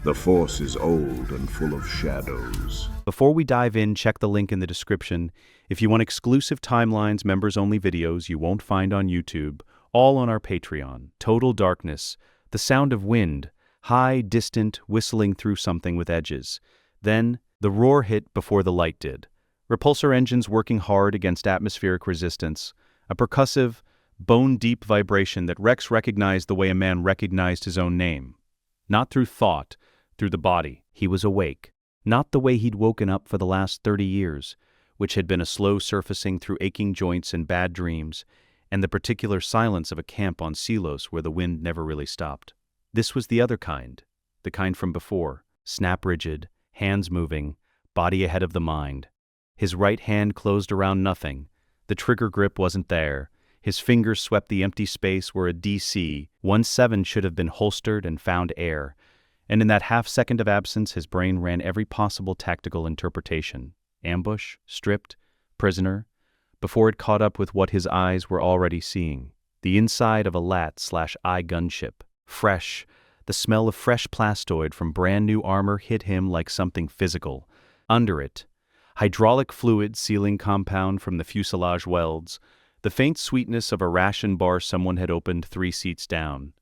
The Force is old and full of shadows. Before we dive in, check the link in the description. If you want exclusive timelines, members-only videos you won't find on YouTube, all on our Patreon. Total darkness, the sound of wind, high, distant, whistling through something with edges. Then, the roar hit before the light did. Repulsor engines working hard against atmospheric resistance. A percussive, bone-deep vibration that Rex recognized the way a man recognized his own name. Not through thought, through the body. He was awake. Not the way he'd woken up for the last 30 years, which had been a slow surfacing through aching joints and bad dreams, and the particular silence of a camp on Selos where the wind never really stopped. This was the other kind, the kind from before, snap-rigid, hands moving, body ahead of the mind. His right hand closed around nothing. The trigger grip wasn't there. His fingers swept the empty space where a DC-17 should have been holstered and found air. And in that half-second of absence, his brain ran every possible tactical interpretation. Ambush, stripped, prisoner, before it caught up with what his eyes were already seeing. The inside of a LAT/I gunship. Fresh. The smell of fresh plastoid from brand-new armor hit him like something physical. Under it, hydraulic fluid sealing compound from the fuselage welds, the faint sweetness of a ration bar someone had opened 3 seats down.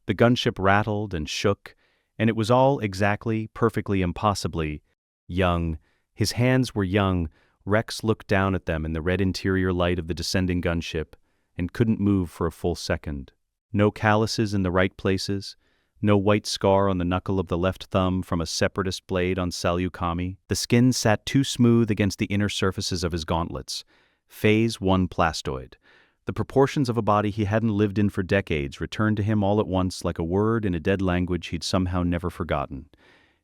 The gunship rattled and shook, and it was all exactly, perfectly, impossibly young. His hands were young. Rex looked down at them in the red interior light of the descending gunship and couldn't move for a full second. No calluses in the right places, no white scar on the knuckle of the left thumb from a separatist blade on Salukami. The skin sat too smooth against the inner surfaces of his gauntlets. Phase 1 plastoid. The proportions of a body he hadn't lived in for decades returned to him all at once like a word in a dead language he'd somehow never forgotten.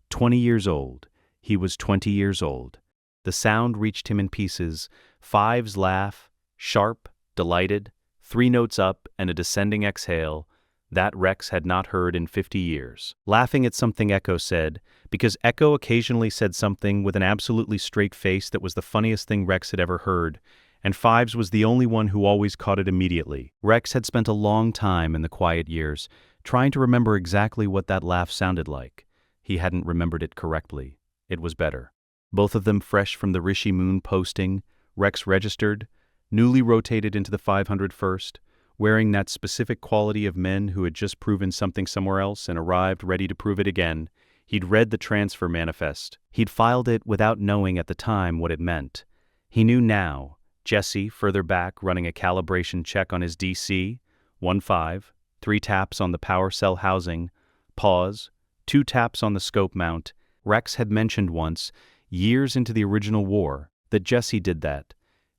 20 years old. He was 20 years old. The sound reached him in pieces. Fives laugh, sharp, delighted, 3 notes up and a descending exhale. That Rex had not heard in 50 years. Laughing at something Echo said, because Echo occasionally said something with an absolutely straight face that was the funniest thing Rex had ever heard, and Fives was the only one who always caught it immediately. Rex had spent a long time in the quiet years trying to remember exactly what that laugh sounded like. He hadn't remembered it correctly. It was better. Both of them fresh from the Rishi Moon posting, Rex registered, newly rotated into the 501st, wearing that specific quality of men who had just proven something somewhere else and arrived ready to prove it again. He'd read the transfer manifest. He'd filed it without knowing at the time what it meant. He knew now. Jesse, further back, running a calibration check on his DC-15, 3 taps on the power cell housing, pause, 2 taps on the scope mount. Rex had mentioned once, years into the original war, that Jesse did that.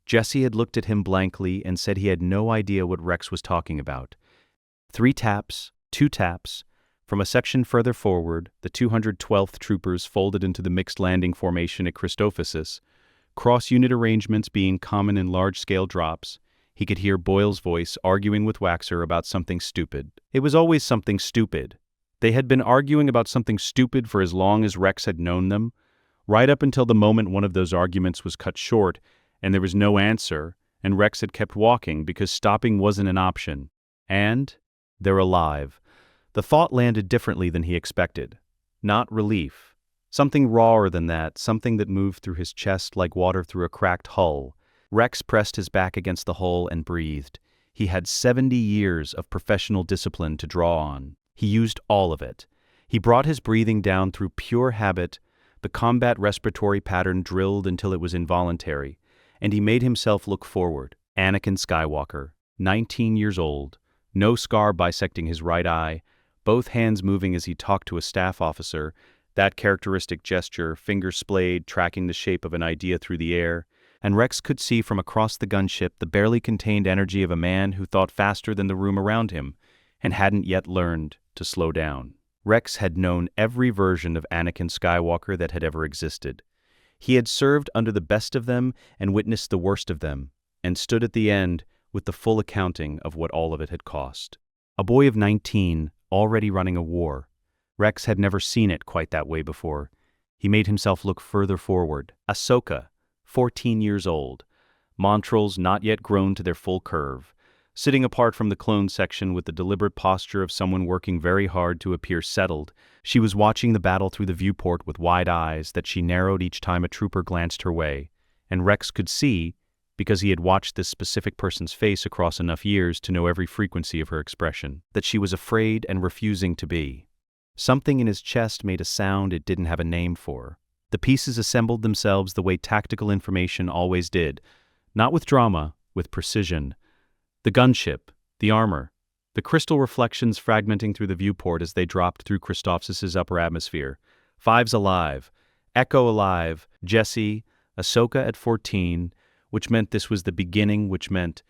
Jesse had looked at him blankly and said he had no idea what Rex was talking about. 3 taps, 2 taps. From a section further forward, the 212th troopers folded into the mixed landing formation at Christophesis. Cross-unit arrangements being common in large-scale drops, he could hear Boyle's voice arguing with Waxer about something stupid. It was always something stupid. They had been arguing about something stupid for as long as Rex had known them, right up until the moment one of those arguments was cut short, and there was no answer, and Rex had kept walking because stopping wasn't an option. And they're alive. The thought landed differently than he expected. Not relief. Something rawer than that, something that moved through his chest like water through a cracked hull. Rex pressed his back against the hull and breathed. He had 70 years of professional discipline to draw on. He used all of it. He brought his breathing down through pure habit, the combat respiratory pattern drilled until it was involuntary, and he made himself look forward. Anakin Skywalker, 19 years old, no scar bisecting his right eye, both hands moving as he talked to a staff officer, that characteristic gesture, fingers splayed, tracking the shape of an idea through the air, and Rex could see from across the gunship the barely contained energy of a man who thought faster than the room around him, and hadn't yet learned to slow down. Rex had known every version of Anakin Skywalker that had ever existed. He had served under the best of them and witnessed the worst of them, and stood at the end with the full accounting of what all of it had cost. A boy of 19, already running a war. Rex had never seen it quite that way before. He made himself look further forward. Ahsoka, 14 years old. Montrals not yet grown to their full curve. sitting apart from the clone section with the deliberate posture of someone working very hard to appear settled. She was watching the battle through the viewport with wide eyes that she narrowed each time a trooper glanced her way, and Rex could see, because he had watched this specific person's face across enough years to know every frequency of her expression, that she was afraid and refusing to be. Something in his chest made a sound it didn't have a name for. The pieces assembled themselves the way tactical information always did, not with drama, with precision. The gunship, the armor, the crystal reflections fragmenting through the viewport as they dropped through Christophsis's upper atmosphere. Fives alive, Echo alive, Jesse, Ahsoka at 14, which meant this was the beginning, which meant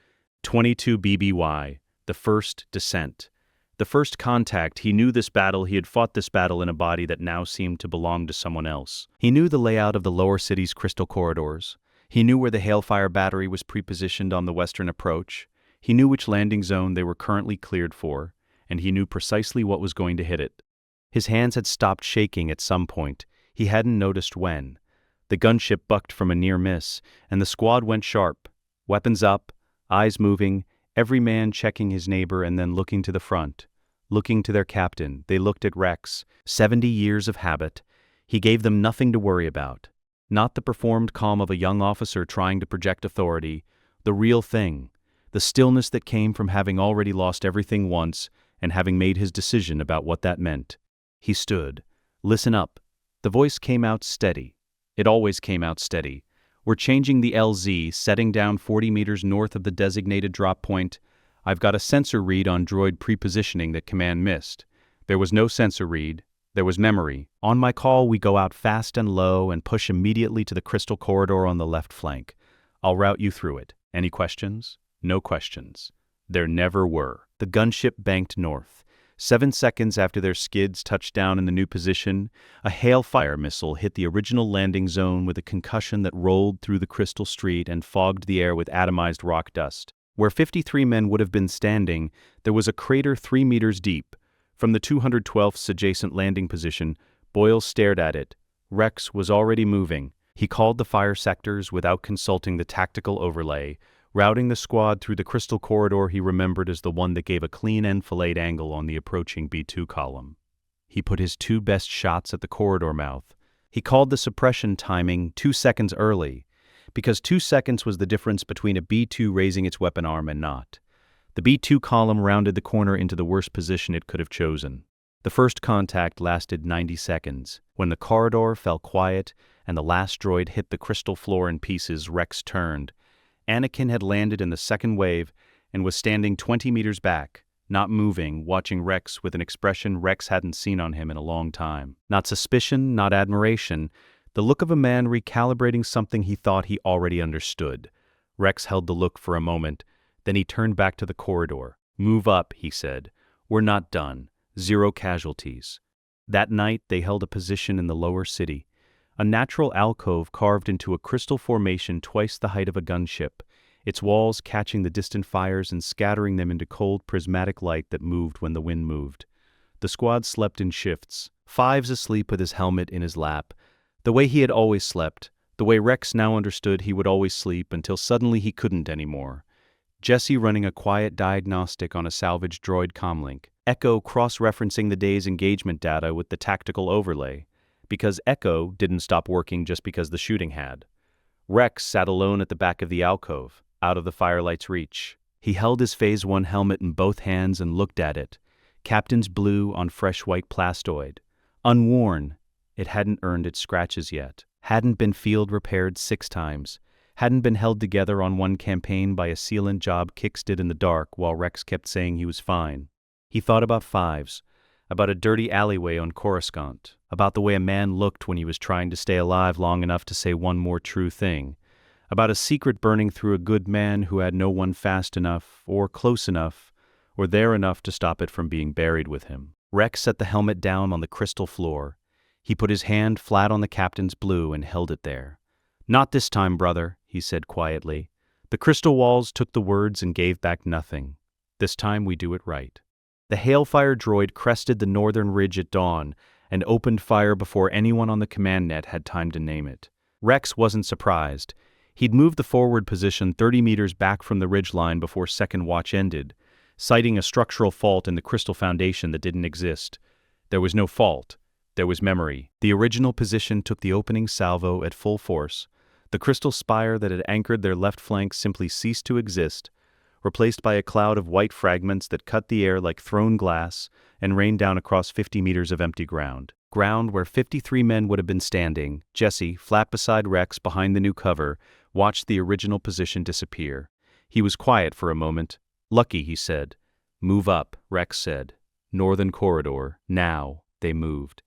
22 BBY, the first descent. The first contact. He knew this battle. He had fought this battle in a body that now seemed to belong to someone else. He knew the layout of the lower city's crystal corridors. He knew where the Hailfire battery was prepositioned on the western approach. He knew which landing zone they were currently cleared for, and he knew precisely what was going to hit it. His hands had stopped shaking at some point. He hadn't noticed when. The gunship bucked from a near miss, and the squad went sharp. Weapons up, eyes moving, every man checking his neighbor and then looking to the front. Looking to their captain, they looked at Rex. 70 years of habit. He gave them nothing to worry about. Not the performed calm of a young officer trying to project authority. The real thing. The stillness that came from having already lost everything once and having made his decision about what that meant. He stood. Listen up. The voice came out steady. It always came out steady. We're changing the LZ, setting down 40 meters north of the designated drop point. I've got a sensor read on droid prepositioning that command missed. There was no sensor read. There was memory. On my call, we go out fast and low and push immediately to the crystal corridor on the left flank. I'll route you through it. Any questions? No questions. There never were. The gunship banked north. 7 seconds after their skids touched down in the new position, a Hailfire missile hit the original landing zone with a concussion that rolled through the crystal street and fogged the air with atomized rock dust. Where 53 men would have been standing, there was a crater 3 meters deep. From the 212th's adjacent landing position, Boyle stared at it. Rex was already moving. He called the fire sectors without consulting the tactical overlay, routing the squad through the crystal corridor he remembered as the one that gave a clean enfilade angle on the approaching B2 column. He put his 2 best shots at the corridor mouth. He called the suppression timing 2 seconds early, because 2 seconds was the difference between a B2 raising its weapon arm and not. The B2 column rounded the corner into the worst position it could have chosen. The first contact lasted 90 seconds. When the corridor fell quiet and the last droid hit the crystal floor in pieces, Rex turned. Anakin had landed in the second wave and was standing 20 meters back, not moving, watching Rex with an expression Rex hadn't seen on him in a long time. Not suspicion, not admiration. The look of a man recalibrating something he thought he already understood. Rex held the look for a moment, then he turned back to the corridor. "Move up," he said. "We're not done. 0 casualties." That night they held a position in the lower city, a natural alcove carved into a crystal formation twice the height of a gunship, its walls catching the distant fires and scattering them into cold prismatic light that moved when the wind moved. The squad slept in shifts, Fives asleep with his helmet in his lap, the way he had always slept, the way Rex now understood he would always sleep until suddenly he couldn't anymore. Jesse running a quiet diagnostic on a salvaged droid comlink. Echo cross-referencing the day's engagement data with the tactical overlay, because Echo didn't stop working just because the shooting had. Rex sat alone at the back of the alcove, out of the firelight's reach. He held his Phase 1 helmet in both hands and looked at it. Captain's blue on fresh white plastoid. Unworn. It hadn't earned its scratches yet. Hadn't been field repaired 6 times. Hadn't been held together on one campaign by a sealant job Kix did in the dark while Rex kept saying he was fine. He thought about Fives, about a dirty alleyway on Coruscant, about the way a man looked when he was trying to stay alive long enough to say one more true thing, about a secret burning through a good man who had no one fast enough, or close enough, or there enough to stop it from being buried with him. Rex set the helmet down on the crystal floor. He put his hand flat on the captain's blue and held it there. "Not this time, brother," he said quietly. The crystal walls took the words and gave back nothing. "This time we do it right." The Hailfire droid crested the northern ridge at dawn and opened fire before anyone on the command net had time to name it. Rex wasn't surprised. He'd moved the forward position 30 meters back from the ridgeline before second watch ended, citing a structural fault in the crystal foundation that didn't exist. There was no fault. There was memory. The original position took the opening salvo at full force. The crystal spire that had anchored their left flank simply ceased to exist, replaced by a cloud of white fragments that cut the air like thrown glass and rained down across 50 meters of empty ground. Ground where 53 men would have been standing. Jesse, flat beside Rex behind the new cover, watched the original position disappear. He was quiet for a moment. "Lucky," he said. "Move up," Rex said. "Northern corridor." Now, they moved.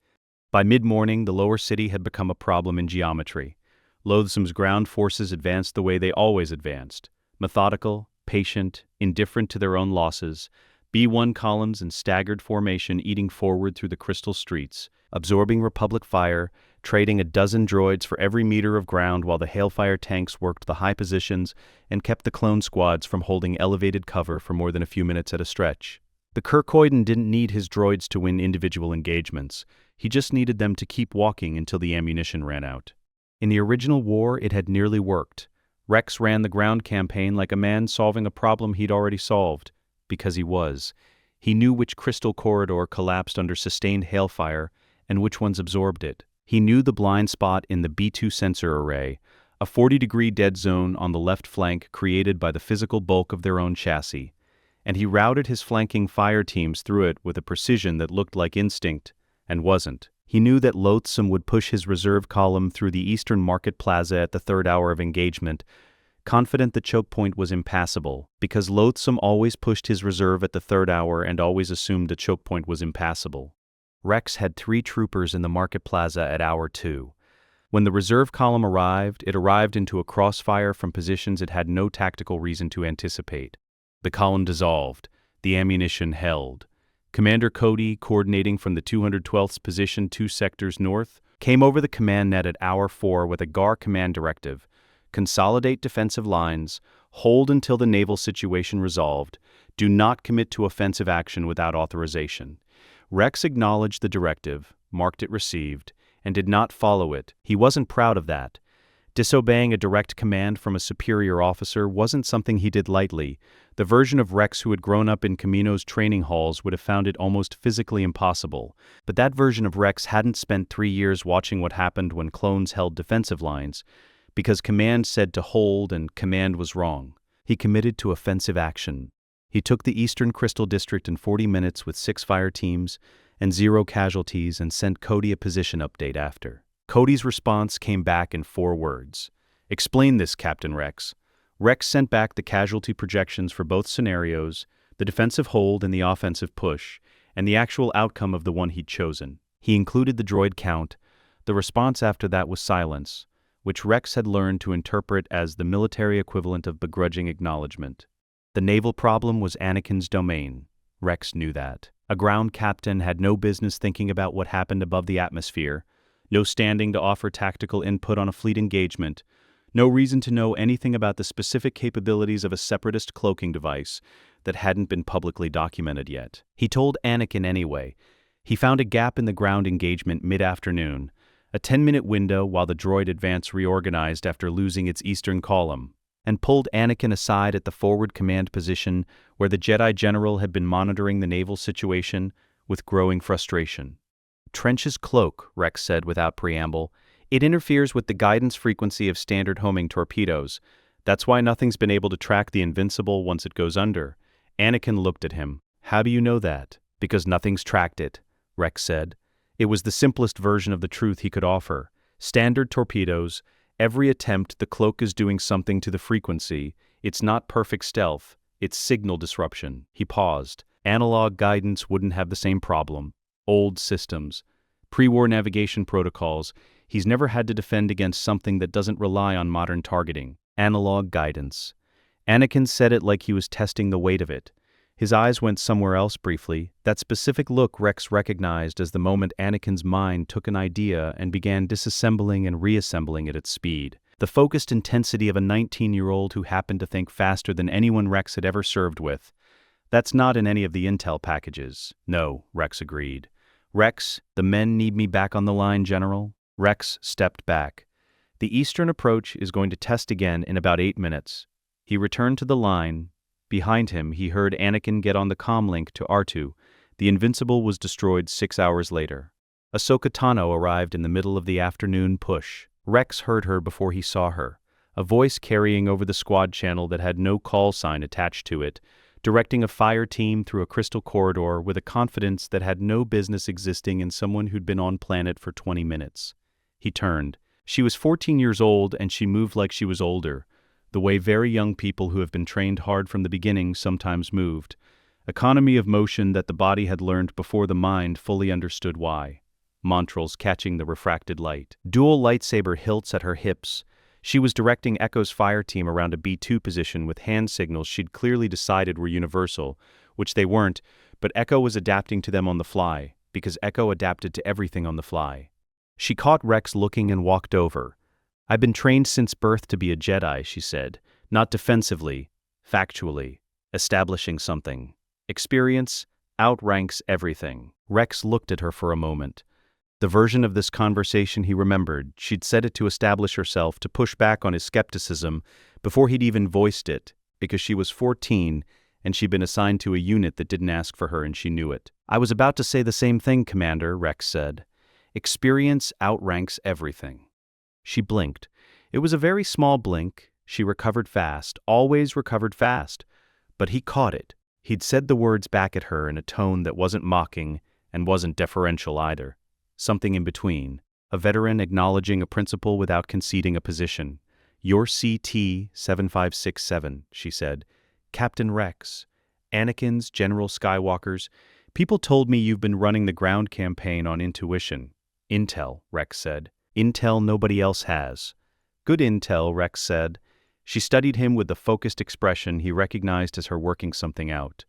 By mid-morning, the lower city had become a problem in geometry. Loathsome's ground forces advanced the way they always advanced. Methodical, patient, indifferent to their own losses, B-1 columns in staggered formation eating forward through the crystal streets, absorbing Republic fire, trading a dozen droids for every meter of ground while the Hailfire tanks worked the high positions and kept the clone squads from holding elevated cover for more than a few minutes at a stretch. The Kirkoidan didn't need his droids to win individual engagements. He just needed them to keep walking until the ammunition ran out. In the original war, it had nearly worked. Rex ran the ground campaign like a man solving a problem he'd already solved, because he was. He knew which crystal corridor collapsed under sustained hailfire and which ones absorbed it. He knew the blind spot in the B2 sensor array, a 40-degree dead zone on the left flank created by the physical bulk of their own chassis, and he routed his flanking fire teams through it with a precision that looked like instinct, and wasn't. He knew that Loathsome would push his reserve column through the eastern market plaza at the third hour of engagement, confident the choke point was impassable, because Loathsome always pushed his reserve at the third hour and always assumed the choke point was impassable. Rex had 3 troopers in the market plaza at hour 2. When the reserve column arrived, it arrived into a crossfire from positions it had no tactical reason to anticipate. The column dissolved. The ammunition held. Commander Cody, coordinating from the 212th position 2 sectors north, came over the command net at hour 4 with a GAR command directive: consolidate defensive lines, hold until the naval situation resolved, do not commit to offensive action without authorization. Rex acknowledged the directive, marked it received, and did not follow it. He wasn't proud of that. Disobeying a direct command from a superior officer wasn't something he did lightly. The version of Rex who had grown up in Kamino's training halls would have found it almost physically impossible. But that version of Rex hadn't spent 3 years watching what happened when clones held defensive lines, because command said to hold and command was wrong. He committed to offensive action. He took the Eastern Crystal District in 40 minutes with 6 fire teams and 0 casualties and sent Cody a position update after. Cody's response came back in 4 words. "Explain this, Captain Rex." Rex sent back the casualty projections for both scenarios, the defensive hold and the offensive push, and the actual outcome of the one he'd chosen. He included the droid count. The response after that was silence, which Rex had learned to interpret as the military equivalent of begrudging acknowledgement. The naval problem was Anakin's domain. Rex knew that. A ground captain had no business thinking about what happened above the atmosphere, no standing to offer tactical input on a fleet engagement, no reason to know anything about the specific capabilities of a separatist cloaking device that hadn't been publicly documented yet. He told Anakin anyway. He found a gap in the ground engagement mid-afternoon, a 10-minute window while the droid advance reorganized after losing its eastern column, and pulled Anakin aside at the forward command position where the Jedi General had been monitoring the naval situation with growing frustration. "Trench's cloak," Rex said without preamble. "It interferes with the guidance frequency of standard homing torpedoes. That's why nothing's been able to track the Invincible once it goes under." Anakin looked at him. "How do you know that?" "Because nothing's tracked it," Rex said. It was the simplest version of the truth he could offer. Standard torpedoes. Every attempt, the cloak is doing something to the frequency. It's not perfect stealth. It's signal disruption. He paused. Analog guidance wouldn't have the same problem. Old systems. Pre-war navigation protocols. He's never had to defend against something that doesn't rely on modern targeting. Analog guidance. Anakin said it like he was testing the weight of it. His eyes went somewhere else briefly. That specific look Rex recognized as the moment Anakin's mind took an idea and began disassembling and reassembling it at speed. The focused intensity of a 19-year-old who happened to think faster than anyone Rex had ever served with. That's not in any of the intel packages. No, Rex agreed. "Rex, the men need me back on the line, General." Rex stepped back. The eastern approach is going to test again in about 8 minutes. He returned to the line. Behind him, he heard Anakin get on the comlink to R2. The Invincible was destroyed 6 hours later. Ahsoka Tano arrived in the middle of the afternoon push. Rex heard her before he saw her, a voice carrying over the squad channel that had no call sign attached to it, directing a fire team through a crystal corridor with a confidence that had no business existing in someone who'd been on planet for 20 minutes. He turned. She was 14 years old and she moved like she was older, the way very young people who have been trained hard from the beginning sometimes moved. Economy of motion that the body had learned before the mind fully understood why. Montrals catching the refracted light. Dual lightsaber hilts at her hips. She was directing Echo's fire team around a B2 position with hand signals she'd clearly decided were universal, which they weren't, but Echo was adapting to them on the fly, because Echo adapted to everything on the fly. She caught Rex looking and walked over. "I've been trained since birth to be a Jedi," she said, "not defensively, factually, establishing something. Experience outranks everything." Rex looked at her for a moment. The version of this conversation he remembered, she'd said it to establish herself, to push back on his skepticism before he'd even voiced it, because she was 14 and she'd been assigned to a unit that didn't ask for her and she knew it. "I was about to say the same thing, Commander," Rex said. "Experience outranks everything." She blinked. It was a very small blink. She recovered fast, always recovered fast. But he caught it. He'd said the words back at her in a tone that wasn't mocking and wasn't deferential either. Something in between. A veteran acknowledging a principle without conceding a position. "You're CT-7567, she said. "Captain Rex. Anakin's, General Skywalker's. People told me you've been running the ground campaign on intuition." "Intel," Rex said. "Intel nobody else has." "Good intel," Rex said. She studied him with the focused expression he recognized as her working something out.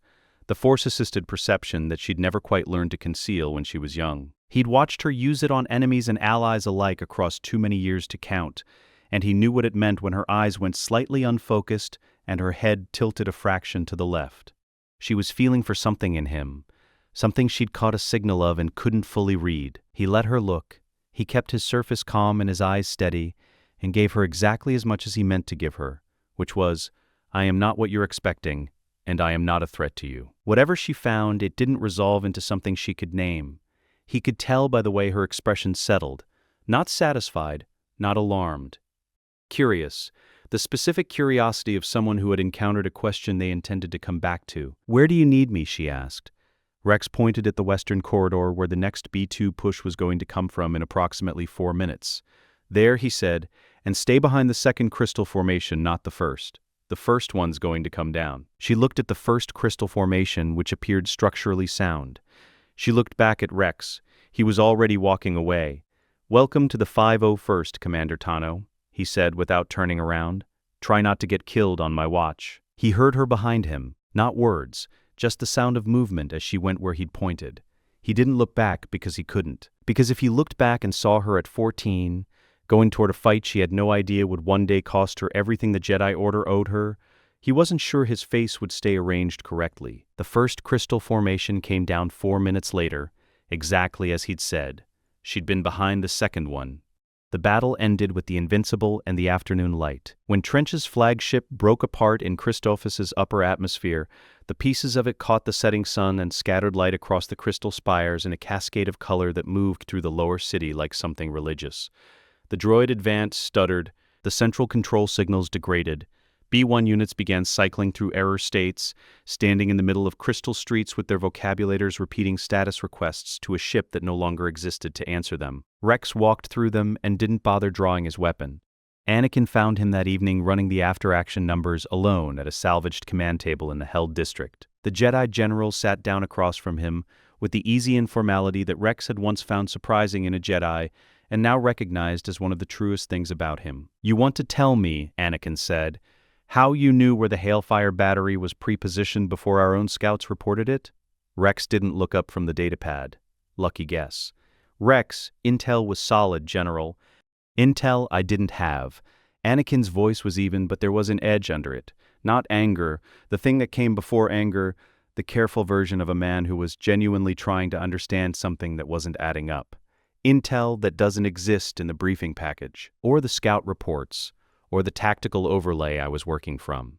The Force-assisted perception that she'd never quite learned to conceal when she was young. He'd watched her use it on enemies and allies alike across too many years to count, and he knew what it meant when her eyes went slightly unfocused and her head tilted a fraction to the left. She was feeling for something in him, something she'd caught a signal of and couldn't fully read. He let her look. He kept his surface calm and his eyes steady, and gave her exactly as much as he meant to give her, which was, "I am not what you're expecting, and I am not a threat to you." Whatever she found, it didn't resolve into something she could name. He could tell by the way her expression settled, not satisfied, not alarmed. Curious, the specific curiosity of someone who had encountered a question they intended to come back to. "Where do you need me?" she asked. Rex pointed at the western corridor where the next B2 push was going to come from in approximately 4 minutes. "There," he said, "and stay behind the second crystal formation, not the first. The first one's going to come down." She looked at the first crystal formation, which appeared structurally sound. She looked back at Rex. He was already walking away. "Welcome to the 501st, Commander Tano," he said without turning around. "Try not to get killed on my watch." He heard her behind him, not words, just the sound of movement as she went where he'd pointed. He didn't look back because he couldn't. Because if he looked back and saw her at 14, going toward a fight she had no idea would one day cost her everything the Jedi Order owed her, he wasn't sure his face would stay arranged correctly. The first crystal formation came down 4 minutes later, exactly as he'd said. She'd been behind the second one. The battle ended with the Invincible and the afternoon light. When Trench's flagship broke apart in Christophus's upper atmosphere, the pieces of it caught the setting sun and scattered light across the crystal spires in a cascade of color that moved through the lower city like something religious. The droid advanced, stuttered, the central control signals degraded. B1 units began cycling through error states, standing in the middle of crystal streets with their vocabulators repeating status requests to a ship that no longer existed to answer them. Rex walked through them and didn't bother drawing his weapon. Anakin found him that evening running the after-action numbers alone at a salvaged command table in the held district. The Jedi General sat down across from him with the easy informality that Rex had once found surprising in a Jedi and now recognized as one of the truest things about him. "You want to tell me," Anakin said, "how you knew where the Hailfire battery was pre-positioned before our own scouts reported it?" Rex didn't look up from the datapad. Lucky guess. "Rex, intel was solid, General." "Intel I didn't have." Anakin's voice was even, but there was an edge under it. Not anger, the thing that came before anger, the careful version of a man who was genuinely trying to understand something that wasn't adding up. Intel that doesn't exist in the briefing package, or the scout reports, or the tactical overlay I was working from.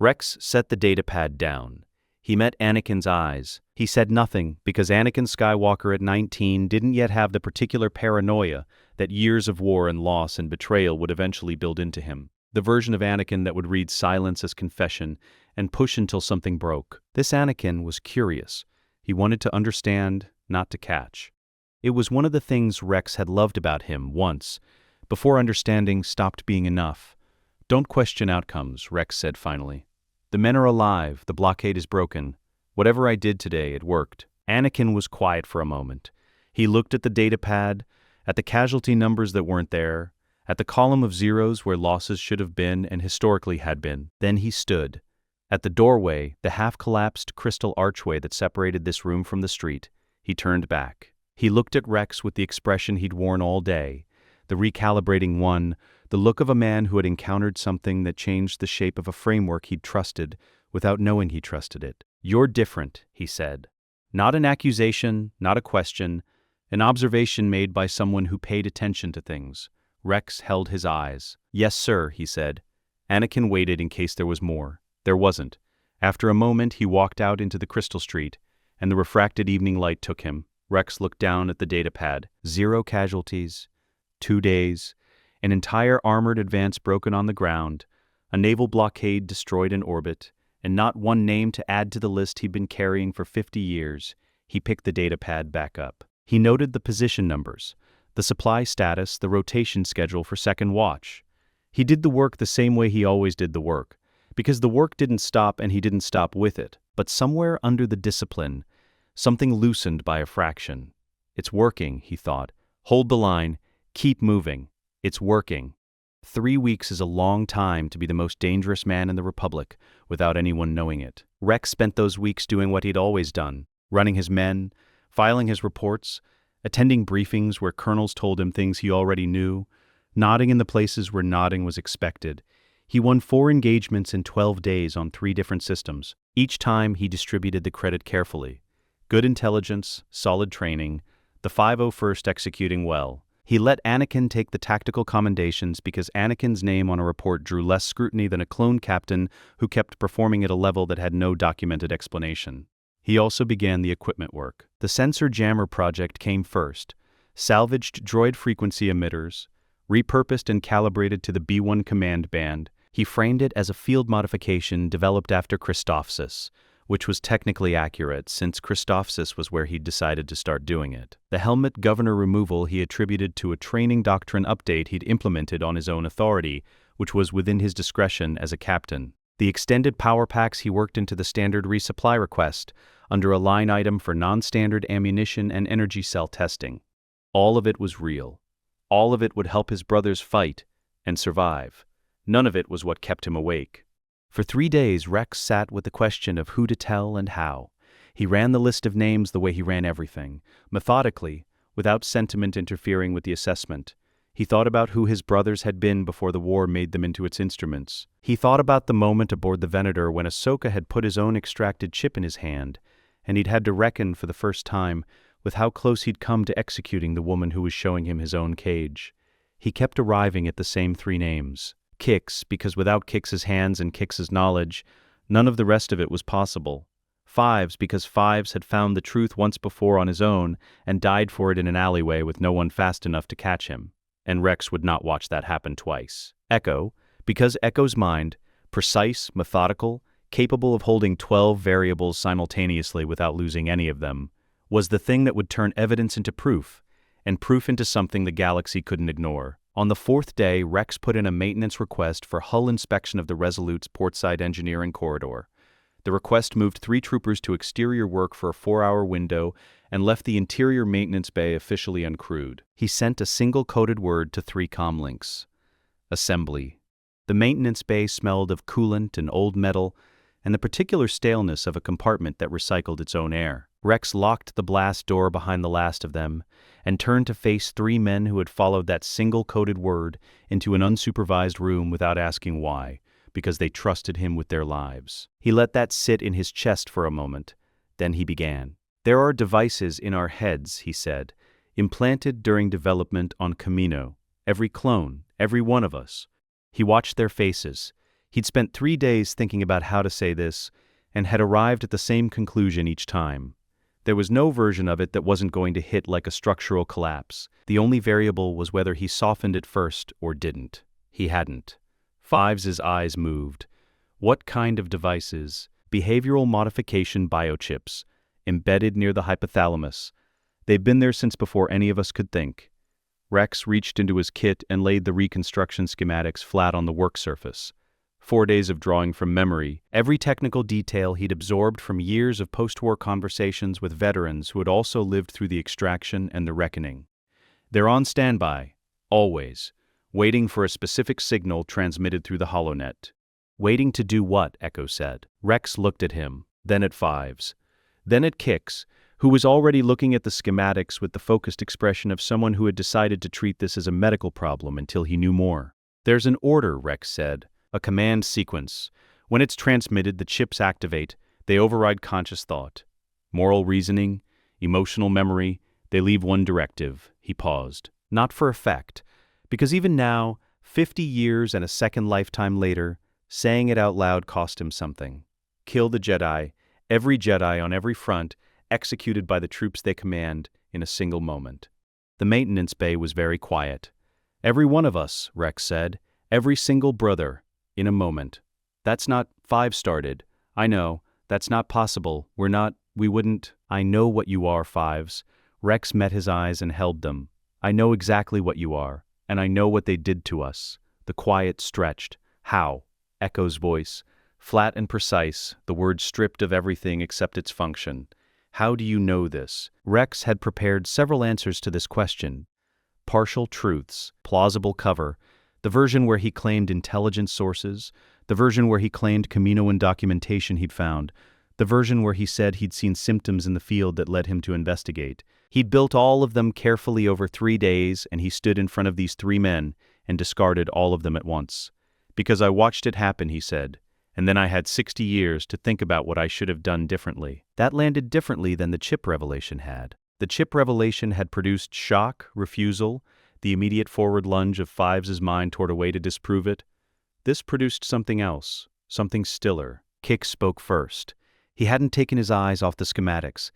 Rex set the datapad down. He met Anakin's eyes. He said nothing because Anakin Skywalker at 19 didn't yet have the particular paranoia that years of war and loss and betrayal would eventually build into him. The version of Anakin that would read silence as confession and push until something broke. This Anakin was curious. He wanted to understand, not to catch. It was one of the things Rex had loved about him once, before understanding stopped being enough. "Don't question outcomes," Rex said finally. "The men are alive, the blockade is broken. Whatever I did today, it worked." Anakin was quiet for a moment. He looked at the datapad, at the casualty numbers that weren't there, at the column of zeros where losses should have been and historically had been. Then he stood. At the doorway, the half-collapsed crystal archway that separated this room from the street, he turned back. He looked at Rex with the expression he'd worn all day, the recalibrating one, the look of a man who had encountered something that changed the shape of a framework he'd trusted without knowing he trusted it. "You're different," he said. Not an accusation, not a question, an observation made by someone who paid attention to things. Rex held his eyes. "Yes, sir," he said. Anakin waited in case there was more. There wasn't. After a moment, he walked out into the crystal street, and the refracted evening light took him. Rex looked down at the datapad. 0 casualties, 2 days, an entire armored advance broken on the ground, a naval blockade destroyed in orbit, and not one name to add to the list he'd been carrying for 50 years. He picked the datapad back up. He noted the position numbers, the supply status, the rotation schedule for second watch. He did the work the same way he always did the work, because the work didn't stop and he didn't stop with it. But somewhere under the discipline, something loosened by a fraction. "It's working," he thought. "Hold the line. Keep moving. It's working." 3 weeks is a long time to be the most dangerous man in the Republic without anyone knowing it. Rex spent those weeks doing what he'd always done, running his men, filing his reports, attending briefings where colonels told him things he already knew, nodding in the places where nodding was expected. He won 4 engagements in 12 days on 3 different systems. Each time he distributed the credit carefully. Good intelligence, solid training, the 501st executing well. He let Anakin take the tactical commendations because Anakin's name on a report drew less scrutiny than a clone captain who kept performing at a level that had no documented explanation. He also began the equipment work. The sensor jammer project came first. Salvaged droid frequency emitters, repurposed and calibrated to the B1 command band. He framed it as a field modification developed after Christophsis, which was technically accurate since Christophsis was where he'd decided to start doing it. The helmet governor removal he attributed to a training doctrine update he'd implemented on his own authority, which was within his discretion as a captain. The extended power packs he worked into the standard resupply request under a line item for non-standard ammunition and energy cell testing. All of it was real. All of it would help his brothers fight and survive. None of it was what kept him awake. For 3 days, Rex sat with the question of who to tell and how. He ran the list of names the way he ran everything, methodically, without sentiment interfering with the assessment. He thought about who his brothers had been before the war made them into its instruments. He thought about the moment aboard the Venator when Ahsoka had put his own extracted chip in his hand, and he'd had to reckon for the first time with how close he'd come to executing the woman who was showing him his own cage. He kept arriving at the same 3 names. Kix, because without Kix's hands and Kix's knowledge, none of the rest of it was possible. Fives, because Fives had found the truth once before on his own and died for it in an alleyway with no one fast enough to catch him. And Rex would not watch that happen twice. Echo, because Echo's mind, precise, methodical, capable of holding 12 variables simultaneously without losing any of them, was the thing that would turn evidence into proof, and proof into something the galaxy couldn't ignore. On the 4th day, Rex put in a maintenance request for hull inspection of the Resolute's portside engineering corridor. The request moved 3 troopers to exterior work for a 4-hour window and left the interior maintenance bay officially uncrewed. He sent a single coded word to 3 comlinks. Assembly. The maintenance bay smelled of coolant and old metal and the particular staleness of a compartment that recycled its own air. Rex locked the blast door behind the last of them and turned to face 3 men who had followed that single coded word into an unsupervised room without asking why, because they trusted him with their lives. He let that sit in his chest for a moment. Then he began. "There are devices in our heads," he said. implanted during development on Camino. Every clone, every one of us. He watched their faces. He'd spent 3 days thinking about how to say this, and had arrived at the same conclusion each time. There was no version of it that wasn't going to hit like a structural collapse. The only variable was whether he softened it first or didn't. He hadn't. Fives' eyes moved. What kind of devices? Behavioral modification biochips, embedded near the hypothalamus. They've been there since before any of us could think. Rex reached into his kit and laid the reconstruction schematics flat on the work surface. 4 days of drawing from memory, every technical detail he'd absorbed from years of post-war conversations with veterans who had also lived through the extraction and the reckoning. They're on standby, always, waiting for a specific signal transmitted through the holonet. Waiting to do what? Echo said. Rex looked at him, then at Fives, then at Kix, who was already looking at the schematics with the focused expression of someone who had decided to treat this as a medical problem until he knew more. There's an order, Rex said. A command sequence. When it's transmitted, the chips activate. They override conscious thought. Moral reasoning, emotional memory, they leave one directive. He paused. Not for effect. Because even now, 50 years and a second lifetime later, saying it out loud cost him something. Kill the Jedi, every Jedi on every front, executed by the troops they command in a single moment. The maintenance bay was very quiet. Every one of us, Rex said. Every single brother. In a moment. That's not. Five started. I know. That's not possible. We wouldn't. I know what you are, Fives. Rex met his eyes and held them. I know exactly what you are, and I know what they did to us. The quiet stretched. How? Echo's voice. Flat and precise, the word stripped of everything except its function. How do you know this? Rex had prepared several answers to this question. Partial truths, plausible cover, the version where he claimed intelligence sources, the version where he claimed Caminoan documentation he'd found, the version where he said he'd seen symptoms in the field that led him to investigate. He'd built all of them carefully over 3 days, and he stood in front of these 3 men and discarded all of them at once. Because I watched it happen, he said, and then I had 60 years to think about what I should have done differently. That landed differently than the chip revelation had. The chip revelation had produced shock, refusal, the immediate forward lunge of Fives' mind toward a way to disprove it. This produced something else, something stiller. Kix spoke first. He hadn't taken his eyes off the schematics.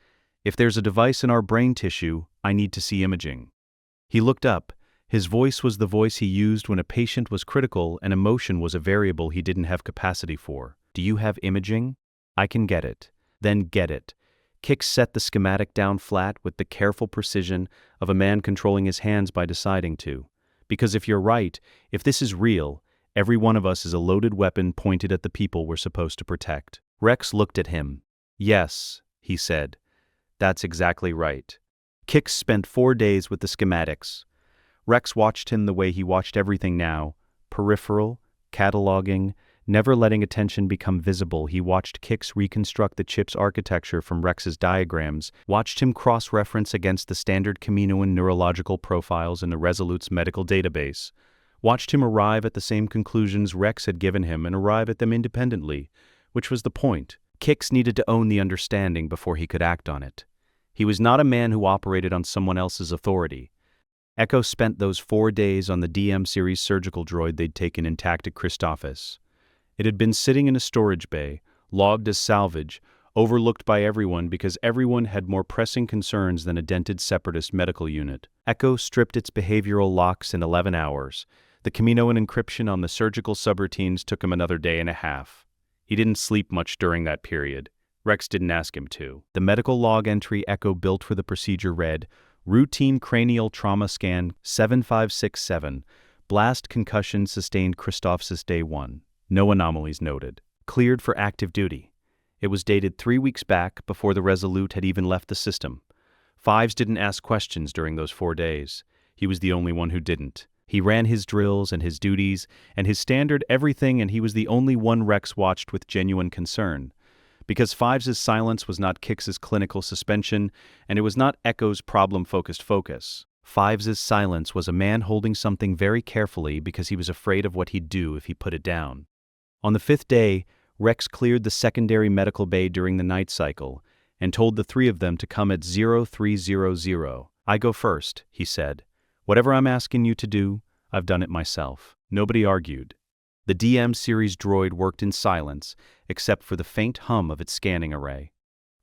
If there's a device in our brain tissue, I need to see imaging. He looked up. His voice was the voice he used when a patient was critical and emotion was a variable he didn't have capacity for. Do you have imaging? I can get it. Then get it. Kix set the schematic down flat with the careful precision of a man controlling his hands by deciding to. Because if you're right, if this is real, every one of us is a loaded weapon pointed at the people we're supposed to protect. Rex looked at him. Yes, he said. That's exactly right. Kix spent 4 days with the schematics. Rex watched him the way he watched everything now, peripheral, cataloging, never letting attention become visible. He watched Kix reconstruct the chip's architecture from Rex's diagrams, watched him cross-reference against the standard Caminoan neurological profiles in the Resolute's medical database, watched him arrive at the same conclusions Rex had given him and arrive at them independently, which was the point. Kix needed to own the understanding before he could act on it. He was not a man who operated on someone else's authority. Echo spent those 4 days on the DM-series surgical droid they'd taken intact at Christophsis. It had been sitting in a storage bay, logged as salvage, overlooked by everyone because everyone had more pressing concerns than a dented separatist medical unit. Echo stripped its behavioral locks in 11 hours. The Caminoan encryption on the surgical subroutines took him another day and a half. He didn't sleep much during that period. Rex didn't ask him to. The medical log entry Echo built for the procedure read, Routine cranial trauma scan 7567, blast concussion sustained Christophsis day 1. No anomalies noted. Cleared for active duty. It was dated 3 weeks back before the Resolute had even left the system. Fives didn't ask questions during those 4 days. He was the only one who didn't. He ran his drills and his duties and his standard everything, and he was the only one Rex watched with genuine concern. Because Fives' silence was not Kix's clinical suspension, and it was not Echo's problem-focused focus. Fives' silence was a man holding something very carefully because he was afraid of what he'd do if he put it down. On the 5th day, Rex cleared the secondary medical bay during the night cycle and told the 3 of them to come at 0300, "I go first," he said. "Whatever I'm asking you to do, I've done it myself." Nobody argued. The DM series droid worked in silence, except for the faint hum of its scanning array.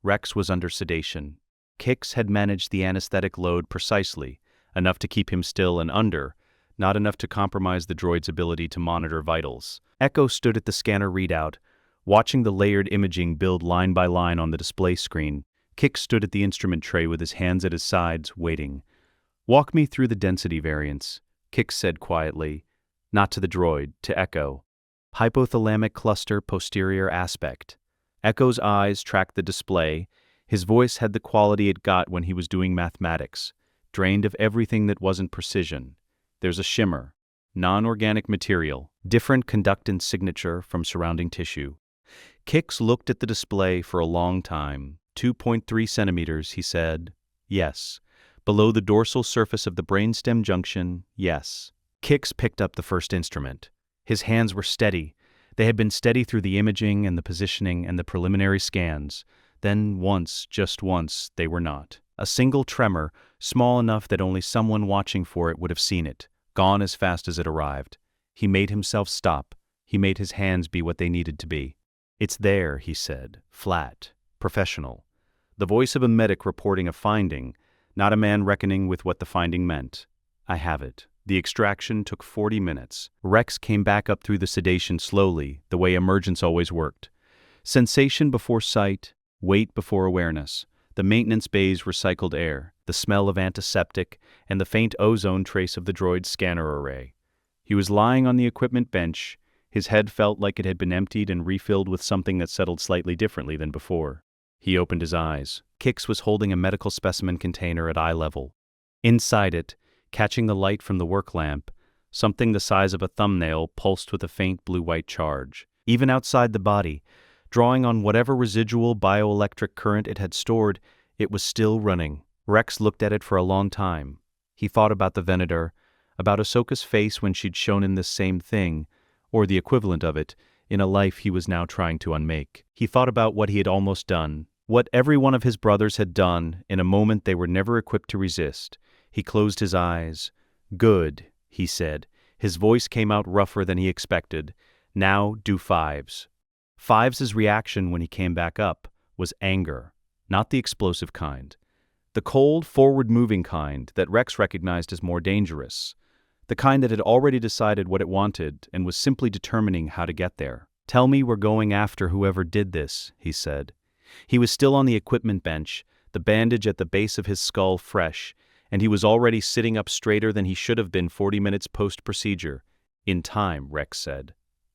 Rex was under sedation. Kix had managed the anesthetic load precisely, enough to keep him still and under, not enough to compromise the droid's ability to monitor vitals. Echo stood at the scanner readout, watching the layered imaging build line by line on the display screen. Kix stood at the instrument tray with his hands at his sides, waiting. "Walk me through the density variance," Kix said quietly, not to the droid, to Echo. "Hypothalamic cluster posterior aspect." Echo's eyes tracked the display. His voice had the quality it got when he was doing mathematics, drained of everything that wasn't precision. "There's a shimmer, non-organic material, different conductance signature from surrounding tissue." Kix looked at the display for a long time. 2.3 centimeters, he said. "Yes." "Below the dorsal surface of the brainstem junction, yes." Kix picked up the first instrument. His hands were steady. They had been steady through the imaging and the positioning and the preliminary scans. Then once, just once, they were not. A single tremor, small enough that only someone watching for it would have seen it, gone as fast as it arrived. He made himself stop. He made his hands be what they needed to be. "It's there," he said, flat, professional. The voice of a medic reporting a finding, not a man reckoning with what the finding meant. "I have it." The extraction took 40 minutes. Rex came back up through the sedation slowly, the way emergence always worked. Sensation before sight, weight before awareness. The maintenance bay's recycled air, the smell of antiseptic, and the faint ozone trace of the droid's scanner array. He was lying on the equipment bench. His head felt like it had been emptied and refilled with something that settled slightly differently than before. He opened his eyes. Kix was holding a medical specimen container at eye level. Inside it, catching the light from the work lamp, something the size of a thumbnail pulsed with a faint blue-white charge. Even outside the body, drawing on whatever residual bioelectric current it had stored, it was still running. Rex looked at it for a long time. He thought about the Venator, about Ahsoka's face when she'd shown him this same thing, or the equivalent of it, in a life he was now trying to unmake. He thought about what he had almost done, what every one of his brothers had done in a moment they were never equipped to resist. He closed his eyes. "Good," he said. His voice came out rougher than he expected. "Now do fives." Fives' reaction when he came back up was anger, not the explosive kind. The cold, forward-moving kind that Rex recognized as more dangerous. The kind that had already decided what it wanted and was simply determining how to get there. "Tell me we're going after whoever did this," he said. He was still on the equipment bench, the bandage at the base of his skull fresh, and he was already sitting up straighter than he should have been 40 minutes post-procedure. "In time," Rex said.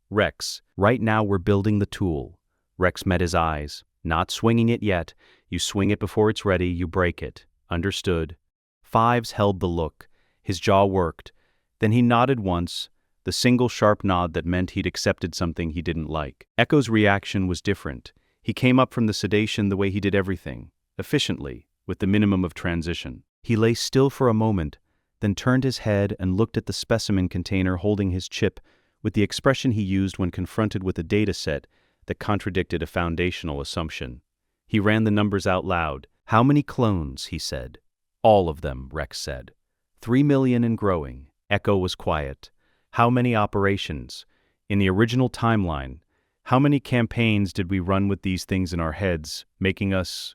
"Rex, right now we're building the tool." Rex met his eyes. "Not swinging it yet. You swing it before it's ready, you break it." "Understood." Fives held the look. His jaw worked. Then he nodded once, the single sharp nod that meant he'd accepted something he didn't like. Echo's reaction was different. He came up from the sedation the way he did everything, efficiently, with the minimum of transition. He lay still for a moment, then turned his head and looked at the specimen container holding his chip with the expression he used when confronted with a data set that contradicted a foundational assumption. He ran the numbers out loud. "How many clones?" he said. "All of them," Rex said. 3 million and growing. Echo was quiet. "How many operations? In the original timeline, how many campaigns did we run with these things in our heads, making us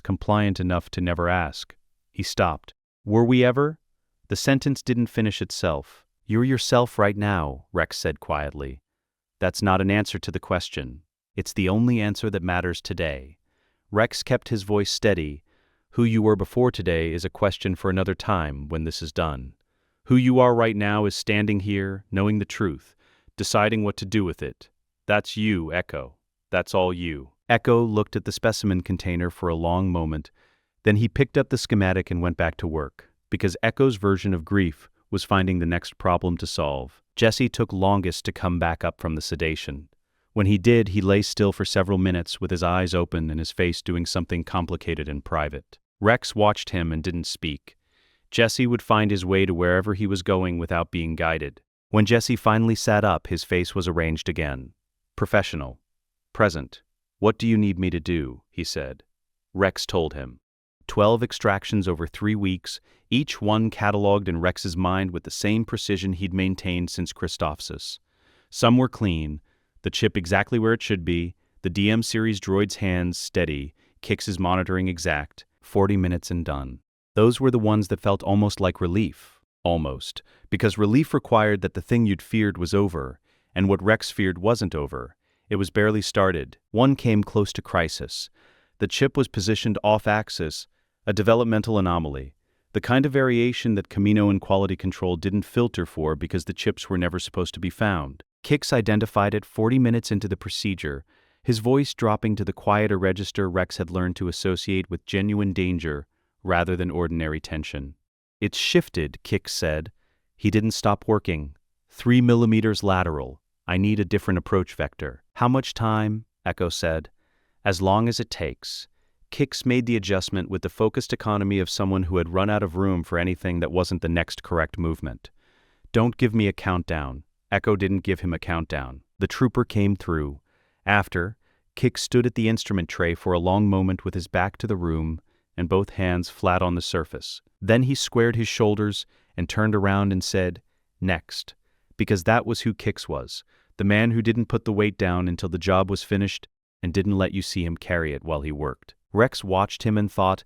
compliant enough to never ask?" He stopped. "Were we ever?" The sentence didn't finish itself. "You're yourself right now," Rex said quietly. "That's not an answer to the question. It's the only answer that matters today." Rex kept his voice steady. "Who you were before today is a question for another time when this is done. Who you are right now is standing here, knowing the truth, deciding what to do with it. That's you, Echo. That's all you." Echo looked at the specimen container for a long moment. Then he picked up the schematic and went back to work, because Echo's version of grief was finding the next problem to solve. Jesse took longest to come back up from the sedation. When he did, he lay still for several minutes with his eyes open and his face doing something complicated and private. Rex watched him and didn't speak. Jesse would find his way to wherever he was going without being guided. When Jesse finally sat up, his face was arranged again. Professional. Present. "What do you need me to do?" he said. Rex told him. 12 extractions over 3 weeks, each one catalogued in Rex's mind with the same precision he'd maintained since Christophsis. Some were clean, the chip exactly where it should be, the DM series droid's hands steady, Kix's monitoring exact, 40 minutes and done. Those were the ones that felt almost like relief. Almost. Because relief required that the thing you'd feared was over, and what Rex feared wasn't over. It was barely started. One came close to crisis. The chip was positioned off-axis, a developmental anomaly, the kind of variation that Camino and quality control didn't filter for because the chips were never supposed to be found. Kix identified it 40 minutes into the procedure, his voice dropping to the quieter register Rex had learned to associate with genuine danger rather than ordinary tension. "It's shifted," Kix said. "He didn't stop working. 3 millimeters lateral. I need a different approach vector." "How much time?" Echo said. "As long as it takes." Kix made the adjustment with the focused economy of someone who had run out of room for anything that wasn't the next correct movement. "Don't give me a countdown." Echo didn't give him a countdown. The trooper came through. After, Kix stood at the instrument tray for a long moment with his back to the room and both hands flat on the surface. Then he squared his shoulders and turned around and said, "Next." Because that was who Kix was, the man who didn't put the weight down until the job was finished and didn't let you see him carry it while he worked. Rex watched him and thought,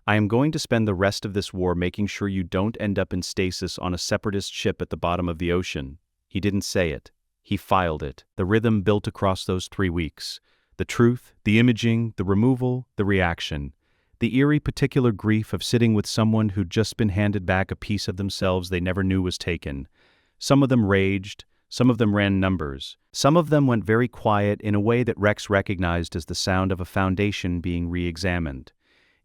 "I am going to spend the rest of this war making sure you don't end up in stasis on a separatist ship at the bottom of the ocean." He didn't say it. He filed it. The rhythm built across those 3 weeks. The truth, the imaging, the removal, the reaction. The eerie particular grief of sitting with someone who'd just been handed back a piece of themselves they never knew was taken. Some of them raged, some of them ran numbers, some of them went very quiet in a way that Rex recognized as the sound of a foundation being re-examined.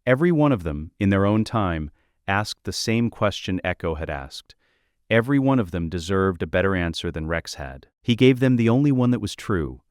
Every one of them, in their own time, asked the same question Echo had asked. Every one of them deserved a better answer than Rex had. He gave them the only one that was true.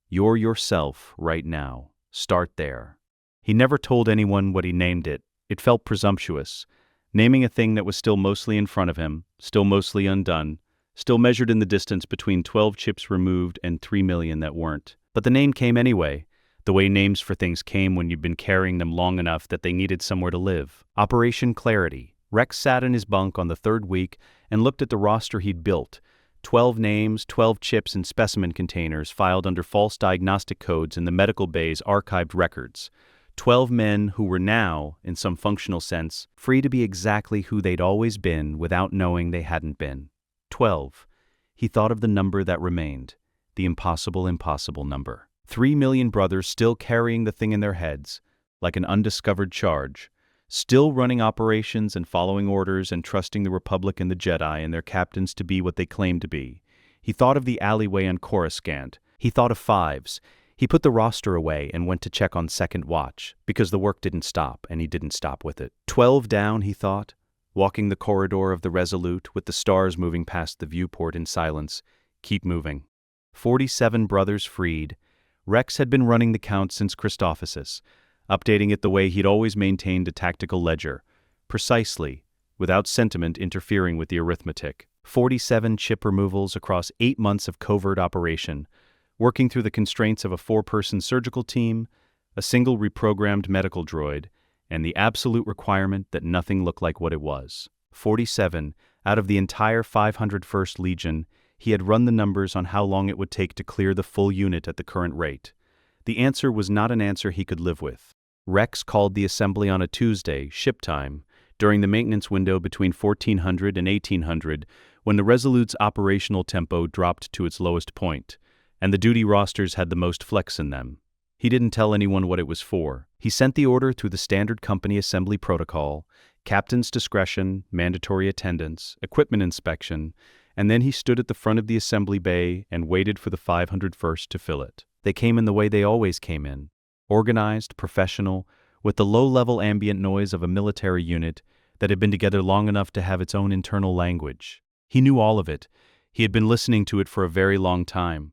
You're yourself right now. Start there. He never told anyone what he named it. It felt presumptuous, naming a thing that was still mostly in front of him, still mostly undone, still measured in the distance between 12 chips removed and 3 million that weren't. But the name came anyway, the way names for things came when you've been carrying them long enough that they needed somewhere to live. Operation Clarity. Rex sat in his bunk on the 3rd week and looked at the roster he'd built. 12 names, 12 chips and specimen containers filed under false diagnostic codes in the medical bay's archived records. 12 men who were now, in some functional sense, free to be exactly who they'd always been without knowing they hadn't been. 12. He thought of the number that remained, the impossible number. 3 million brothers still carrying the thing in their heads, like an undiscovered charge, still running operations and following orders and trusting the Republic and the Jedi and their captains to be what they claimed to be. He thought of the alleyway on Coruscant. He thought of 5s. He put the roster away and went to check on second watch, because the work didn't stop, and he didn't stop with it. 12 down, he thought, walking the corridor of the Resolute with the stars moving past the viewport in silence. Keep moving. 47 brothers freed. Rex had been running the count since Christophsis, updating it the way he'd always maintained a tactical ledger, precisely, without sentiment interfering with the arithmetic. 47 chip removals across 8 months of covert operation, working through the constraints of a 4-person surgical team, a single reprogrammed medical droid, and the absolute requirement that nothing look like what it was. 47, out of the entire 501st Legion, he had run the numbers on how long it would take to clear the full unit at the current rate. The answer was not an answer he could live with. Rex called the assembly on a Tuesday, ship time, during the maintenance window between 1400 and 1800, when the Resolute's operational tempo dropped to its lowest point, and the duty rosters had the most flex in them. He didn't tell anyone what it was for. He sent the order through the standard company assembly protocol, captain's discretion, mandatory attendance, equipment inspection, and then he stood at the front of the assembly bay and waited for the 501st to fill it. They came in the way they always came in, organized, professional, with the low-level ambient noise of a military unit that had been together long enough to have its own internal language. He knew all of it. He had been listening to it for a very long time.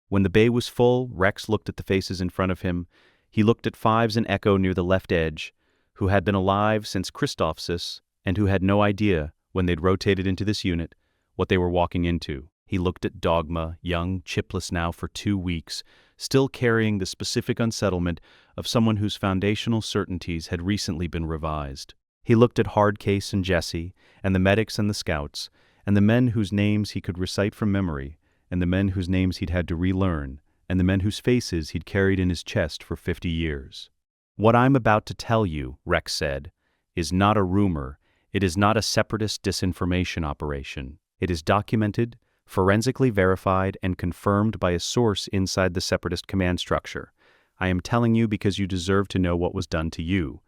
When the bay was full, Rex looked at the faces in front of him. He looked at 5s and Echo near the left edge, who had been alive since Christophsis and who had no idea, when they'd rotated into this unit, what they were walking into. He looked at Dogma, young, chipless now for 2 weeks, still carrying the specific unsettlement of someone whose foundational certainties had recently been revised. He looked at Hardcase and Jesse, and the medics and the scouts, and the men whose names he could recite from memory, and the men whose names he'd had to relearn, and the men whose faces he'd carried in his chest for 50 years. "What I'm about to tell you," Rex said, "is not a rumor. It is not a separatist disinformation operation. It is documented, forensically verified, and confirmed by a source inside the separatist command structure. I am telling you because you deserve to know what was done to you,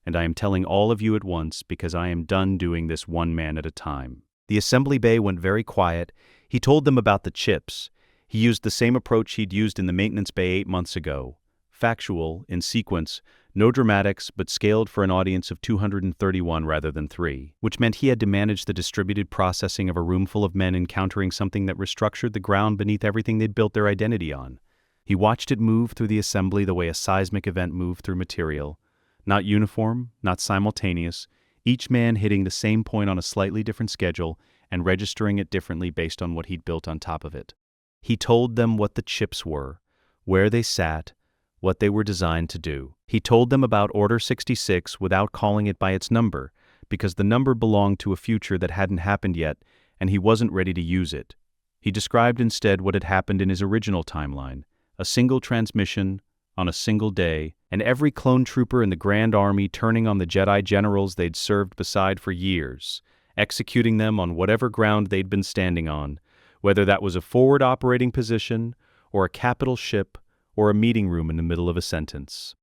and I am telling all of you at once because I am done doing this one man at a time." The assembly bay went very quiet. He told them about the chips. He used the same approach he'd used in the maintenance bay 8 months ago. Factual, in sequence, no dramatics, but scaled for an audience of 231 rather than 3, which meant he had to manage the distributed processing of a room full of men encountering something that restructured the ground beneath everything they'd built their identity on. He watched it move through the assembly the way a seismic event moved through material. Not uniform, not simultaneous, each man hitting the same point on a slightly different schedule and registering it differently based on what he'd built on top of it. He told them what the chips were, where they sat, what they were designed to do. He told them about Order 66 without calling it by its number, because the number belonged to a future that hadn't happened yet, and he wasn't ready to use it. He described instead what had happened in his original timeline, a single transmission, on a single day, and every clone trooper in the Grand Army turning on the Jedi generals they'd served beside for years, executing them on whatever ground they'd been standing on, whether that was a forward operating position, or a capital ship, or a meeting room in the middle of a sentence.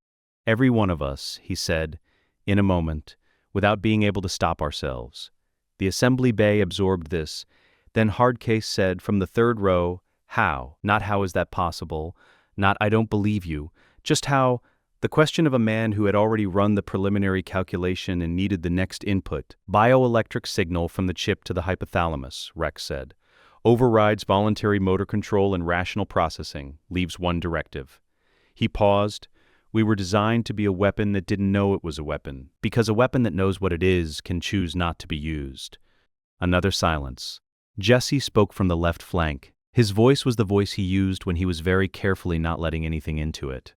"Every one of us," he said, in a moment, without being able to stop ourselves. The assembly bay absorbed this. Then Hardcase said from the third row, "How?" Not "how is that possible?" Not "I don't believe you." Just how? The question of a man who had already run the preliminary calculation and needed the next input. "Bioelectric signal from the chip to the hypothalamus," Rex said. "Overrides voluntary motor control and rational processing, leaves one directive." He paused. "We were designed to be a weapon that didn't know it was a weapon, because a weapon that knows what it is can choose not to be used." Another silence. Jesse spoke from the left flank. His voice was the voice he used when he was very carefully not letting anything into it.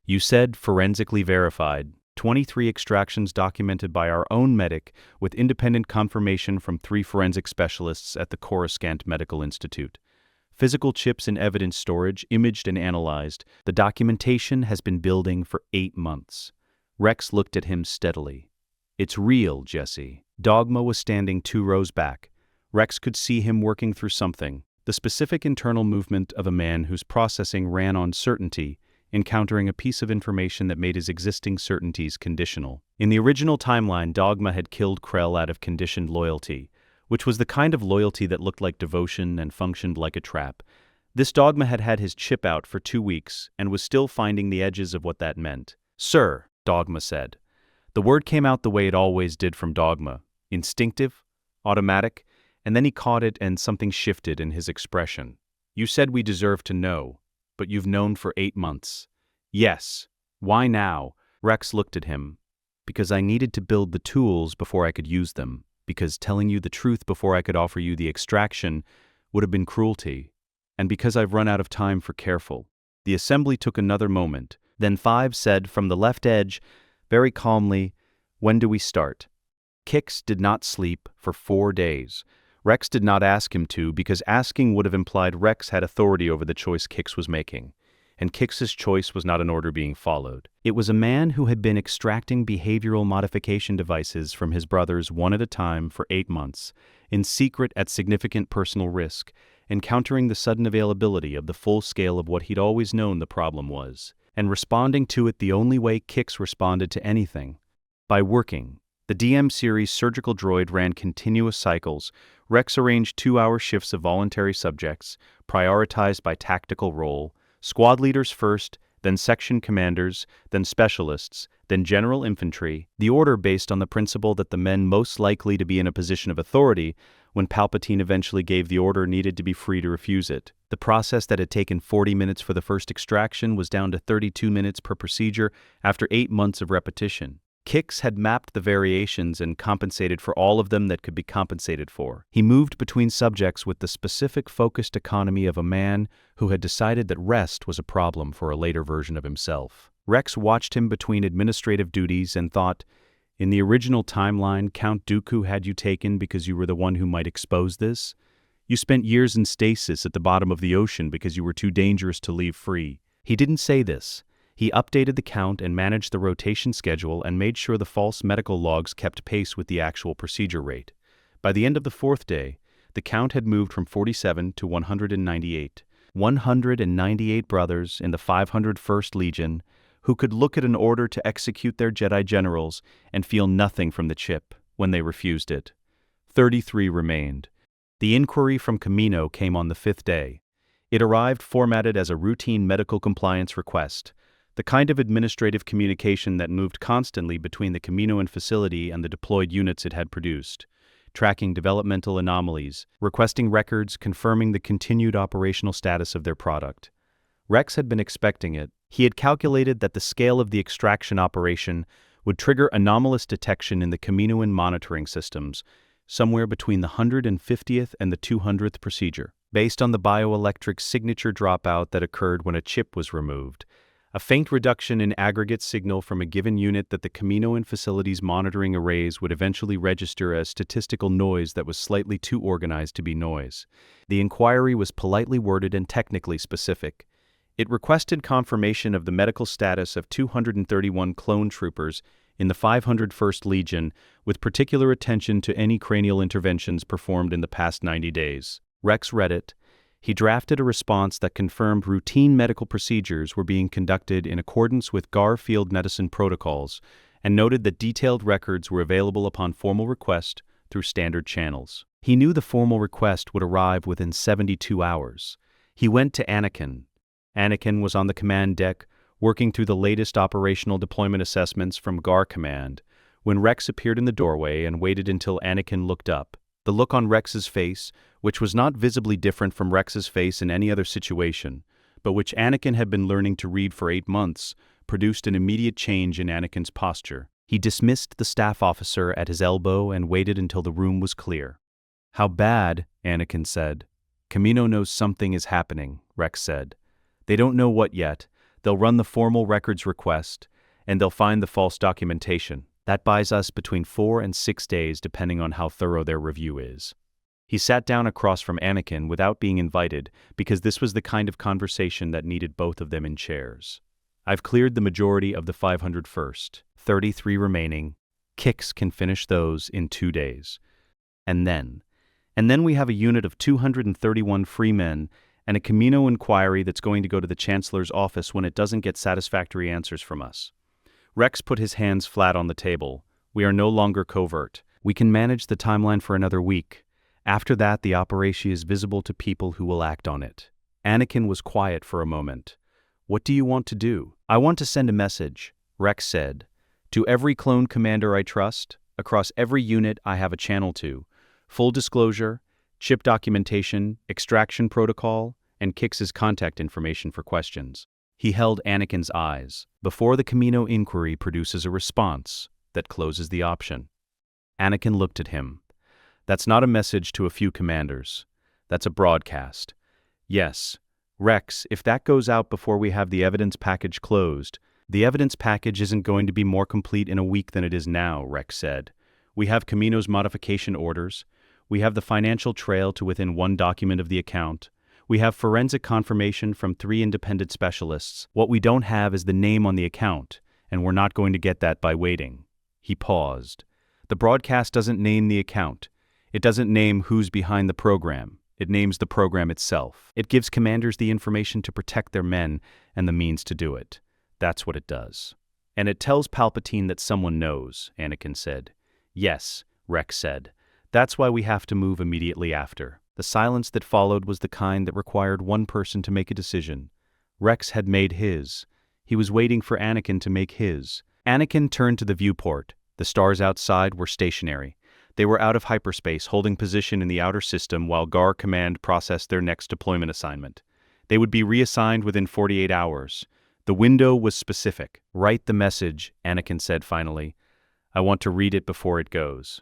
"You said forensically verified. 23 extractions documented by our own medic with independent confirmation from 3 forensic specialists at the Coruscant Medical Institute. Physical chips in evidence storage, imaged and analyzed. The documentation has been building for 8 months. Rex looked at him steadily. "It's real, Jesse." Dogma was standing 2 rows back. Rex could see him working through something, the specific internal movement of a man whose processing ran on certainty, encountering a piece of information that made his existing certainties conditional. In the original timeline, Dogma had killed Krell out of conditioned loyalty, which was the kind of loyalty that looked like devotion and functioned like a trap. This Dogma had had his chip out for 2 weeks and was still finding the edges of what that meant. "Sir," Dogma said. The word came out the way it always did from Dogma, instinctive, automatic, and then he caught it and something shifted in his expression. "You said we deserve to know, but you've known for 8 months. "Yes. Why now?" Rex looked at him. "Because I needed to build the tools before I could use them. Because telling you the truth before I could offer you the extraction would have been cruelty. And because I've run out of time for careful." The assembly took another moment. Then 5 said from the left edge, very calmly, "When do we start?" Kix did not sleep for 4 days. Rex did not ask him to, because asking would have implied Rex had authority over the choice Kix was making. And Kix's choice was not an order being followed. It was a man who had been extracting behavioral modification devices from his brothers one at a time for 8 months, in secret at significant personal risk, encountering the sudden availability of the full scale of what he'd always known the problem was, and responding to it the only way Kix responded to anything: by working. The DM series surgical droid ran continuous cycles. Rex arranged 2-hour shifts of voluntary subjects, prioritized by tactical role, squad leaders first, then section commanders, then specialists, then general infantry, the order based on the principle that the men most likely to be in a position of authority when Palpatine eventually gave the order needed to be free to refuse it. The process that had taken 40 minutes for the first extraction was down to 32 minutes per procedure after 8 months of repetition. Kix had mapped the variations and compensated for all of them that could be compensated for. He moved between subjects with the specific focused economy of a man who had decided that rest was a problem for a later version of himself. Rex watched him between administrative duties and thought, in the original timeline, Count Dooku had you taken because you were the one who might expose this. You spent years in stasis at the bottom of the ocean because you were too dangerous to leave free. He didn't say this. He updated the count and managed the rotation schedule and made sure the false medical logs kept pace with the actual procedure rate. By the end of the 4th day, the count had moved from 47 to 198. 198 brothers in the 501st Legion who could look at an order to execute their Jedi generals and feel nothing from the chip when they refused it. 33 remained. The inquiry from Kamino came on the 5th day. It arrived formatted as a routine medical compliance request, the kind of administrative communication that moved constantly between the Kaminoan facility and the deployed units it had produced, tracking developmental anomalies, requesting records confirming the continued operational status of their product. Rex had been expecting it. He had calculated that the scale of the extraction operation would trigger anomalous detection in the Kaminoan monitoring systems, somewhere between the 150th and the 200th procedure, based on the bioelectric signature dropout that occurred when a chip was removed. A faint reduction in aggregate signal from a given unit that the Kaminoan facility's monitoring arrays would eventually register as statistical noise that was slightly too organized to be noise. The inquiry was politely worded and technically specific. It requested confirmation of the medical status of 231 clone troopers in the 501st Legion, with particular attention to any cranial interventions performed in the past 90 days. Rex read it. He drafted a response that confirmed routine medical procedures were being conducted in accordance with GAR field medicine protocols and noted that detailed records were available upon formal request through standard channels. He knew the formal request would arrive within 72 hours. He went to Anakin. Anakin was on the command deck, working through the latest operational deployment assessments from GAR Command, when Rex appeared in the doorway and waited until Anakin looked up. The look on Rex's face, which was not visibly different from Rex's face in any other situation, but which Anakin had been learning to read for 8 months, produced an immediate change in Anakin's posture. He dismissed the staff officer at his elbow and waited until the room was clear. "How bad?" Anakin said. "Kamino knows something is happening," Rex said. "They don't know what yet. They'll run the formal records request, and they'll find the false documentation. That buys us between 4 and 6 days depending on how thorough their review is." He sat down across from Anakin without being invited because this was the kind of conversation that needed both of them in chairs. "I've cleared the majority of the 501st. 33 remaining. Kix can finish those in 2 days. And then we have a unit of 231 free men and a Kamino inquiry that's going to go to the Chancellor's office when it doesn't get satisfactory answers from us." Rex put his hands flat on the table. "We are no longer covert. We can manage the timeline for another week. After that, the operation is visible to people who will act on it." Anakin was quiet for a moment. "What do you want to do?" "I want to send a message," Rex said, "to every clone commander I trust, across every unit I have a channel to. Full disclosure, chip documentation, extraction protocol, and Kix's contact information for questions." He held Anakin's eyes. "Before the Kamino inquiry produces a response that closes the option." Anakin looked at him. "That's not a message to a few commanders. That's a broadcast." "Yes. Rex, if that goes out before we have the evidence package closed." "The evidence package isn't going to be more complete in a week than it is now," Rex said. "We have Kamino's modification orders. We have the financial trail to within 1 document of the account. We have forensic confirmation from 3 independent specialists. What we don't have is the name on the account, and we're not going to get that by waiting." He paused. "The broadcast doesn't name the account. It doesn't name who's behind the program. It names the program itself. It gives commanders the information to protect their men and the means to do it. That's what it does." "And it tells Palpatine that someone knows," Anakin said. "Yes," Rex said. "That's why we have to move immediately after." The silence that followed was the kind that required one person to make a decision. Rex had made his. He was waiting for Anakin to make his. Anakin turned to the viewport. The stars outside were stationary. They were out of hyperspace, holding position in the outer system while GAR Command processed their next deployment assignment. They would be reassigned within 48 hours. The window was specific. "Write the message," Anakin said finally. I want to read it before it goes.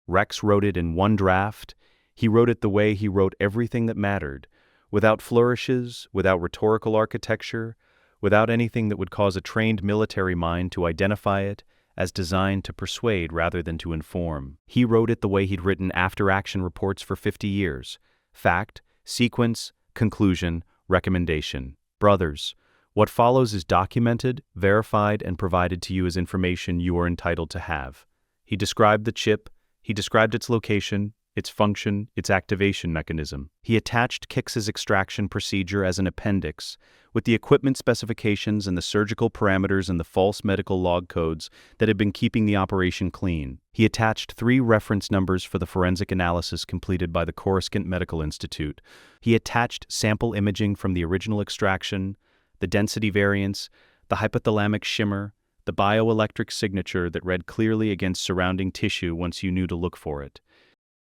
Rex wrote it in one draft. He wrote it the way he wrote everything that mattered, without flourishes, without rhetorical architecture, without anything that would cause a trained military mind to identify it as designed to persuade rather than to inform. He wrote it the way he'd written after-action reports for 50 years. Fact, sequence, conclusion, recommendation. Brothers, what follows is documented, verified, and provided to you as information you are entitled to have. He described the chip, he described its location, its function, its activation mechanism. He attached Kix's extraction procedure as an appendix, with the equipment specifications and the surgical parameters and the false medical log codes that had been keeping the operation clean. He attached 3 reference numbers for the forensic analysis completed by the Coruscant Medical Institute. He attached sample imaging from the original extraction, the density variance, the hypothalamic shimmer, the bioelectric signature that read clearly against surrounding tissue once you knew to look for it.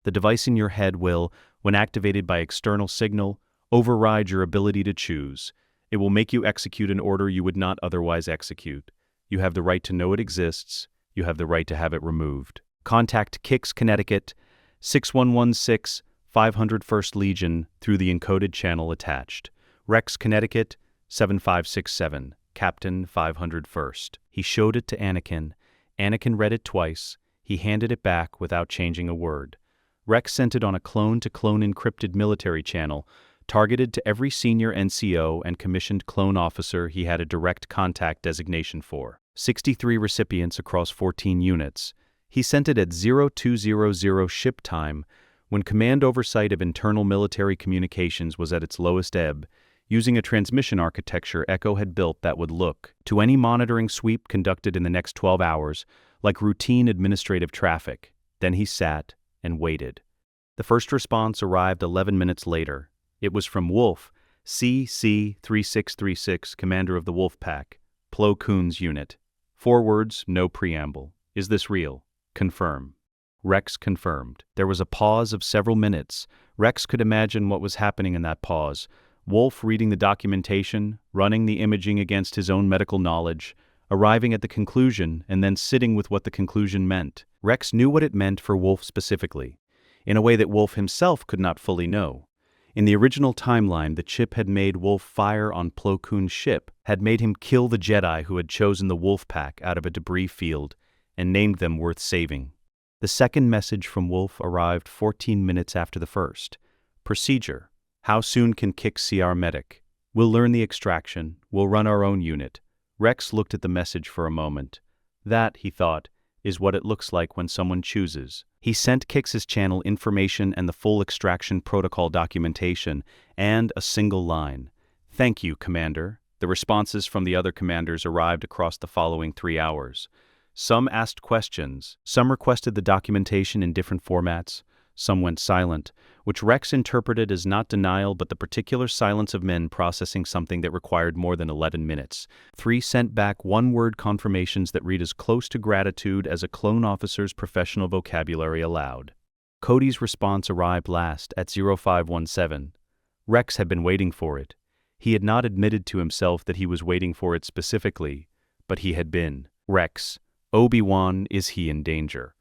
The device in your head will, when activated by external signal, override your ability to choose. It will make you execute an order you would not otherwise execute. You have the right to know it exists. You have the right to have it removed. Contact Kix, Connecticut, 6116 501st Legion through the encoded channel attached. Rex, Connecticut, 7567, Captain 501st. He showed it to Anakin. Anakin read it twice. He handed it back without changing a word. Rex sent it on a clone-to-clone encrypted military channel, targeted to every senior NCO and commissioned clone officer he had a direct contact designation for. 63 recipients across 14 units. He sent it at 0200 ship time, when command oversight of internal military communications was at its lowest ebb, using a transmission architecture Echo had built that would look, to any monitoring sweep conducted in the next 12 hours, like routine administrative traffic. Then he sat and waited. The first response arrived 11 minutes later. It was from Wolf, CC-3636, commander of the Wolf Pack, Plo Koon's unit. 4 words, no preamble. Is this real? Confirm. Rex confirmed. There was a pause of several minutes. Rex could imagine what was happening in that pause. Wolf reading the documentation, running the imaging against his own medical knowledge, arriving at the conclusion, and then sitting with what the conclusion meant. Rex knew what it meant for Wolf specifically, in a way that Wolf himself could not fully know. In the original timeline, the chip had made Wolf fire on Plo Koon's ship, had made him kill the Jedi who had chosen the Wolf Pack out of a debris field, and named them worth saving. The second message from Wolf arrived 14 minutes after the first. Procedure. How soon can Kix see our medic? We'll learn the extraction. We'll run our own unit. Rex looked at the message for a moment. That, he thought, is what it looks like when someone chooses. He sent Kix's channel information and the full extraction protocol documentation, and a single line. Thank you, Commander. The responses from the other commanders arrived across the following 3 hours. Some asked questions. Some requested the documentation in different formats. Some went silent, which Rex interpreted as not denial but the particular silence of men processing something that required more than 11 minutes. 3 sent back one-word confirmations that read as close to gratitude as a clone officer's professional vocabulary allowed. Cody's response arrived last at 0517. Rex had been waiting for it. He had not admitted to himself that he was waiting for it specifically, but he had been. Rex, Obi-Wan, is he in danger?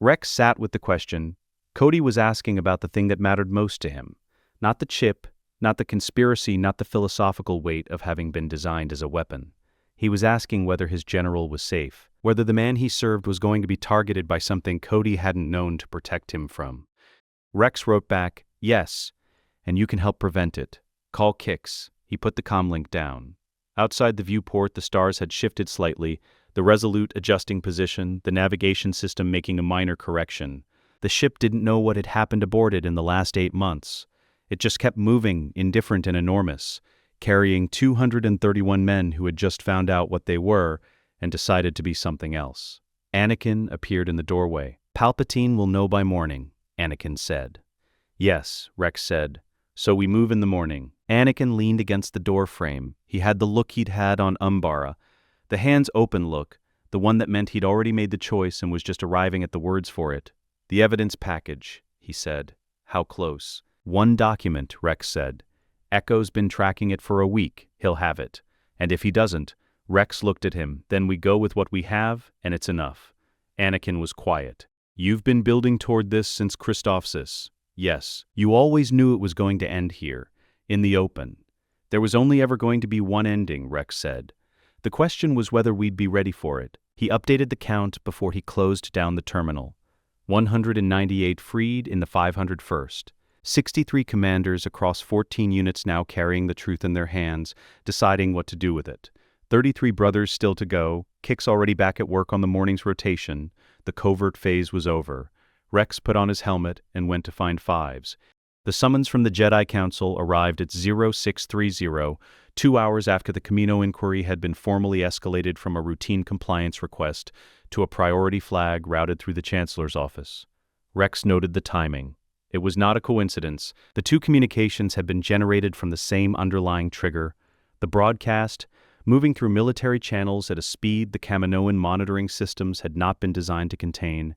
Rex sat with the question. Cody was asking about the thing that mattered most to him. Not the chip, not the conspiracy, not the philosophical weight of having been designed as a weapon. He was asking whether his general was safe, whether the man he served was going to be targeted by something Cody hadn't known to protect him from. Rex wrote back, yes, and you can help prevent it. Call Kix. He put the comlink down. Outside the viewport, the stars had shifted slightly, the Resolute adjusting position, the navigation system making a minor correction. The ship didn't know what had happened aboard it in the last 8 months. It just kept moving, indifferent and enormous, carrying 231 men who had just found out what they were and decided to be something else. Anakin appeared in the doorway. Palpatine will know by morning, Anakin said. Yes, Rex said. So we move in the morning. Anakin leaned against the door frame. He had the look he'd had on Umbara, the hands open look, the one that meant he'd already made the choice and was just arriving at the words for it. The evidence package, he said. How close? 1 document, Rex said. Echo's been tracking it for a week. He'll have it. And if he doesn't, Rex looked at him. Then we go with what we have, and it's enough. Anakin was quiet. You've been building toward this since Christophsis. Yes, you always knew it was going to end here, in the open. There was only ever going to be one ending, Rex said. The question was whether we'd be ready for it. He updated the count before he closed down the terminal. 198 freed in the 501st. 63 commanders across 14 units now carrying the truth in their hands, deciding what to do with it. 33 brothers still to go, Kix already back at work on the morning's rotation. The covert phase was over. Rex put on his helmet and went to find Fives. The summons from the Jedi Council arrived at 0630, 2 hours after the Camino inquiry had been formally escalated from a routine compliance request to a priority flag routed through the Chancellor's office. Rex noted the timing. It was not a coincidence. The two communications had been generated from the same underlying trigger. The broadcast, moving through military channels at a speed the Kaminoan monitoring systems had not been designed to contain,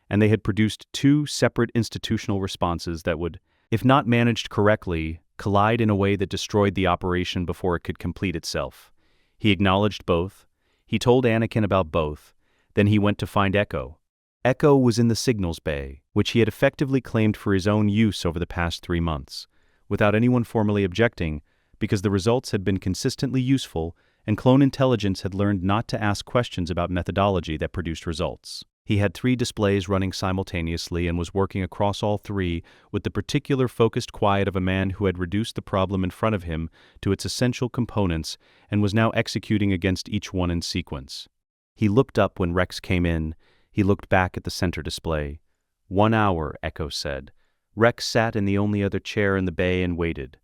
and they had produced two separate institutional responses that would, if not managed correctly, collide in a way that destroyed the operation before it could complete itself. He acknowledged both. He told Anakin about both. Then he went to find Echo. Echo was in the signals bay, which he had effectively claimed for his own use over the past 3 months, without anyone formally objecting, because the results had been consistently useful and clone intelligence had learned not to ask questions about methodology that produced results. He had 3 displays running simultaneously and was working across all 3 with the particular focused quiet of a man who had reduced the problem in front of him to its essential components and was now executing against each one in sequence. He looked up when Rex came in. He looked back at the center display. 1 hour, Echo said. Rex sat in the only other chair in the bay and waited.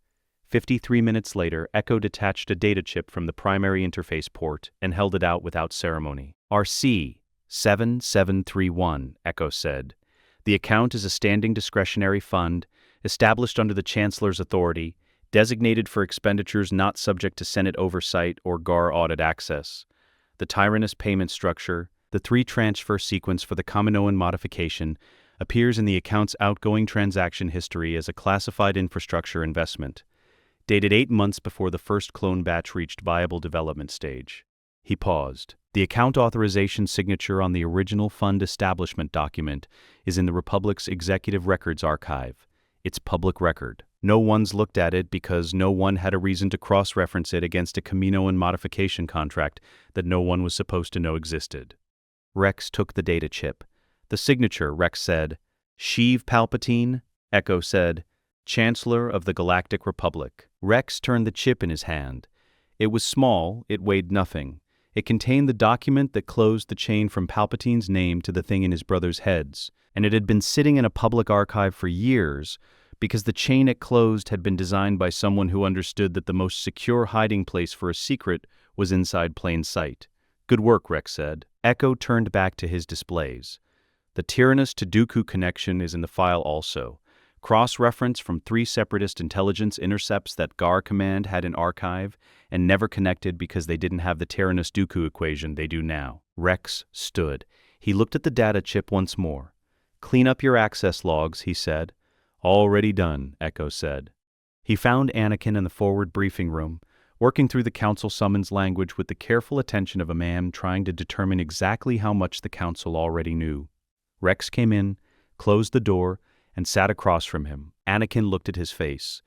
53 minutes later, Echo detached a data chip from the primary interface port and held it out without ceremony. RC 7731, Echo said. The account is a standing discretionary fund, established under the Chancellor's authority, designated for expenditures not subject to Senate oversight or GAR audit access. The tyrannous payment structure, the 3-transfer sequence for the Kaminoan modification, appears in the account's outgoing transaction history as a classified infrastructure investment, dated 8 months before the first clone batch reached viable development stage. He paused. The account authorization signature on the original fund establishment document is in the Republic's Executive Records Archive. It's public record. No one's looked at it because no one had a reason to cross-reference it against a Kaminoan modification contract that no one was supposed to know existed. Rex took the data chip. The signature, Rex said. Sheev Palpatine, Echo said. Chancellor of the Galactic Republic. Rex turned the chip in his hand. It was small, it weighed nothing. It contained the document that closed the chain from Palpatine's name to the thing in his brother's heads, and it had been sitting in a public archive for years because the chain it closed had been designed by someone who understood that the most secure hiding place for a secret was inside plain sight. Good work, Rex said. Echo turned back to his displays. The Tyrannus to Dooku connection is in the file also. Cross-reference from 3 separatist intelligence intercepts that GAR command had in archive and never connected because they didn't have the Tyrannus Dooku equation they do now. Rex stood. He looked at the data chip once more. Clean up your access logs, he said. Already done, Echo said. He found Anakin in the forward briefing room, working through the council summons language with the careful attention of a man trying to determine exactly how much the council already knew. Rex came in, closed the door, and sat across from him. Anakin looked at his face.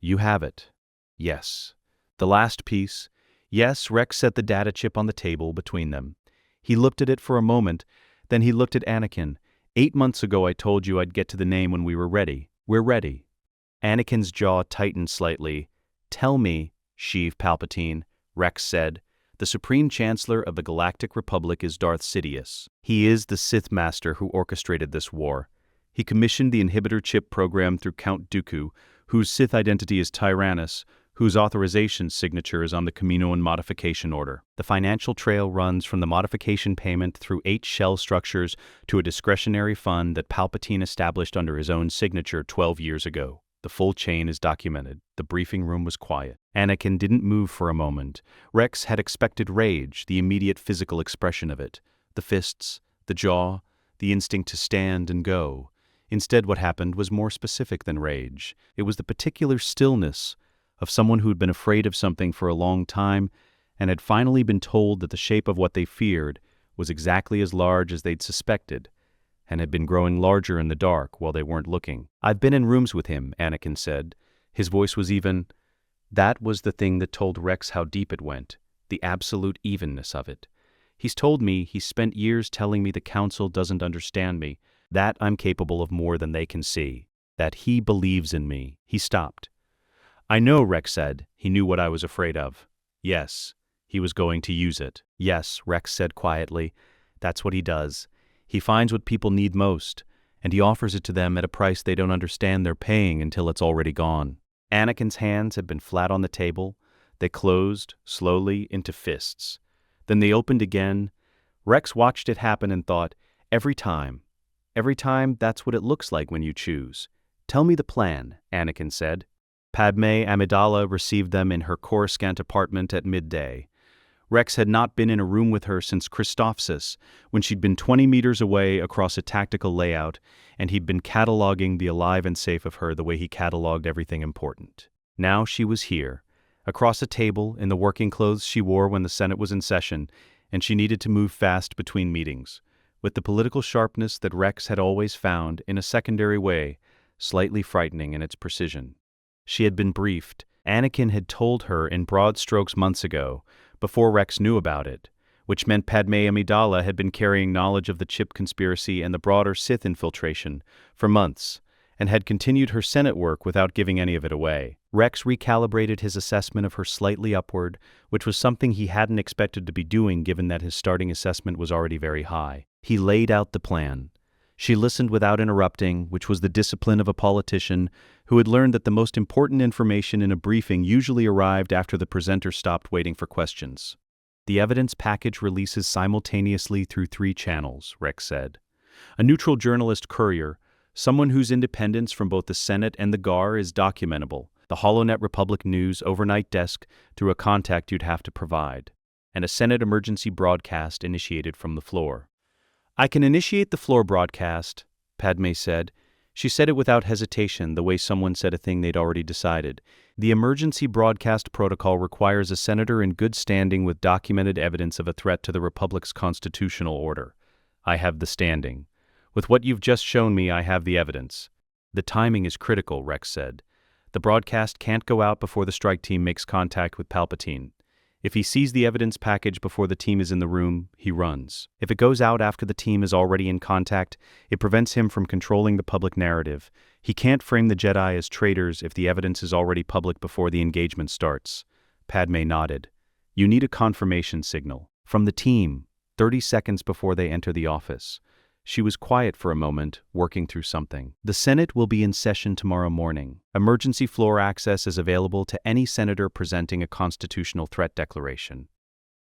You have it. Yes. The last piece. Yes, Rex set the data chip on the table between them. He looked at it for a moment, then he looked at Anakin. 8 months ago I told you I'd get to the name when we were ready. We're ready. Anakin's jaw tightened slightly. Tell me, Sheev Palpatine, Rex said. The Supreme Chancellor of the Galactic Republic is Darth Sidious. He is the Sith Master who orchestrated this war. He commissioned the inhibitor chip program through Count Dooku, whose Sith identity is Tyrannus, whose authorization signature is on the Kaminoan modification order. The financial trail runs from the modification payment through 8 shell structures to a discretionary fund that Palpatine established under his own signature 12 years ago. The full chain is documented. The briefing room was quiet. Anakin didn't move for a moment. Rex had expected rage, the immediate physical expression of it. The fists, the jaw, the instinct to stand and go. Instead, what happened was more specific than rage. It was the particular stillness of someone who had been afraid of something for a long time and had finally been told that the shape of what they feared was exactly as large as they'd suspected, and had been growing larger in the dark while they weren't looking. "I've been in rooms with him," Anakin said. His voice was even. That was the thing that told Rex how deep it went, the absolute evenness of it. "He's told me he's spent years telling me the Council doesn't understand me, that I'm capable of more than they can see, that he believes in me." He stopped. "I know," Rex said. He knew what I was afraid of. Yes, he was going to use it. "Yes," Rex said quietly. "That's what he does. He finds what people need most, and he offers it to them at a price they don't understand they're paying until it's already gone." Anakin's hands had been flat on the table. They closed, slowly, into fists. Then they opened again. Rex watched it happen and thought, every time, that's what it looks like when you choose. "Tell me the plan," Anakin said. Padme Amidala received them in her Coruscant apartment at midday. Rex had not been in a room with her since Christophsis, when she'd been 20 meters away across a tactical layout, and he'd been cataloging the alive and safe of her the way he cataloged everything important. Now she was here, across a table in the working clothes she wore when the Senate was in session, and she needed to move fast between meetings, with the political sharpness that Rex had always found, in a secondary way, slightly frightening in its precision. She had been briefed. Anakin had told her in broad strokes months ago, before Rex knew about it, which meant Padme Amidala had been carrying knowledge of the chip conspiracy and the broader Sith infiltration for months, and had continued her Senate work without giving any of it away. Rex recalibrated his assessment of her slightly upward, which was something he hadn't expected to be doing given that his starting assessment was already very high. He laid out the plan. She listened without interrupting, which was the discipline of a politician who had learned that the most important information in a briefing usually arrived after the presenter stopped waiting for questions. "The evidence package releases simultaneously through 3 channels," Rex said. "A neutral journalist courier, someone whose independence from both the Senate and the GAR is documentable, the HoloNet Republic News overnight desk through a contact you'd have to provide, and a Senate emergency broadcast initiated from the floor." "I can initiate the floor broadcast," Padme said. She said it without hesitation, the way someone said a thing they'd already decided. "The emergency broadcast protocol requires a senator in good standing with documented evidence of a threat to the Republic's constitutional order. I have the standing. With what you've just shown me, I have the evidence." "The timing is critical," Rex said. "The broadcast can't go out before the strike team makes contact with Palpatine. If he sees the evidence package before the team is in the room, he runs. If it goes out after the team is already in contact, it prevents him from controlling the public narrative. He can't frame the Jedi as traitors if the evidence is already public before the engagement starts." Padme nodded. "You need a confirmation signal from the team, 30 seconds before they enter the office." She was quiet for a moment, working through something. "The Senate will be in session tomorrow morning. Emergency floor access is available to any senator presenting a constitutional threat declaration.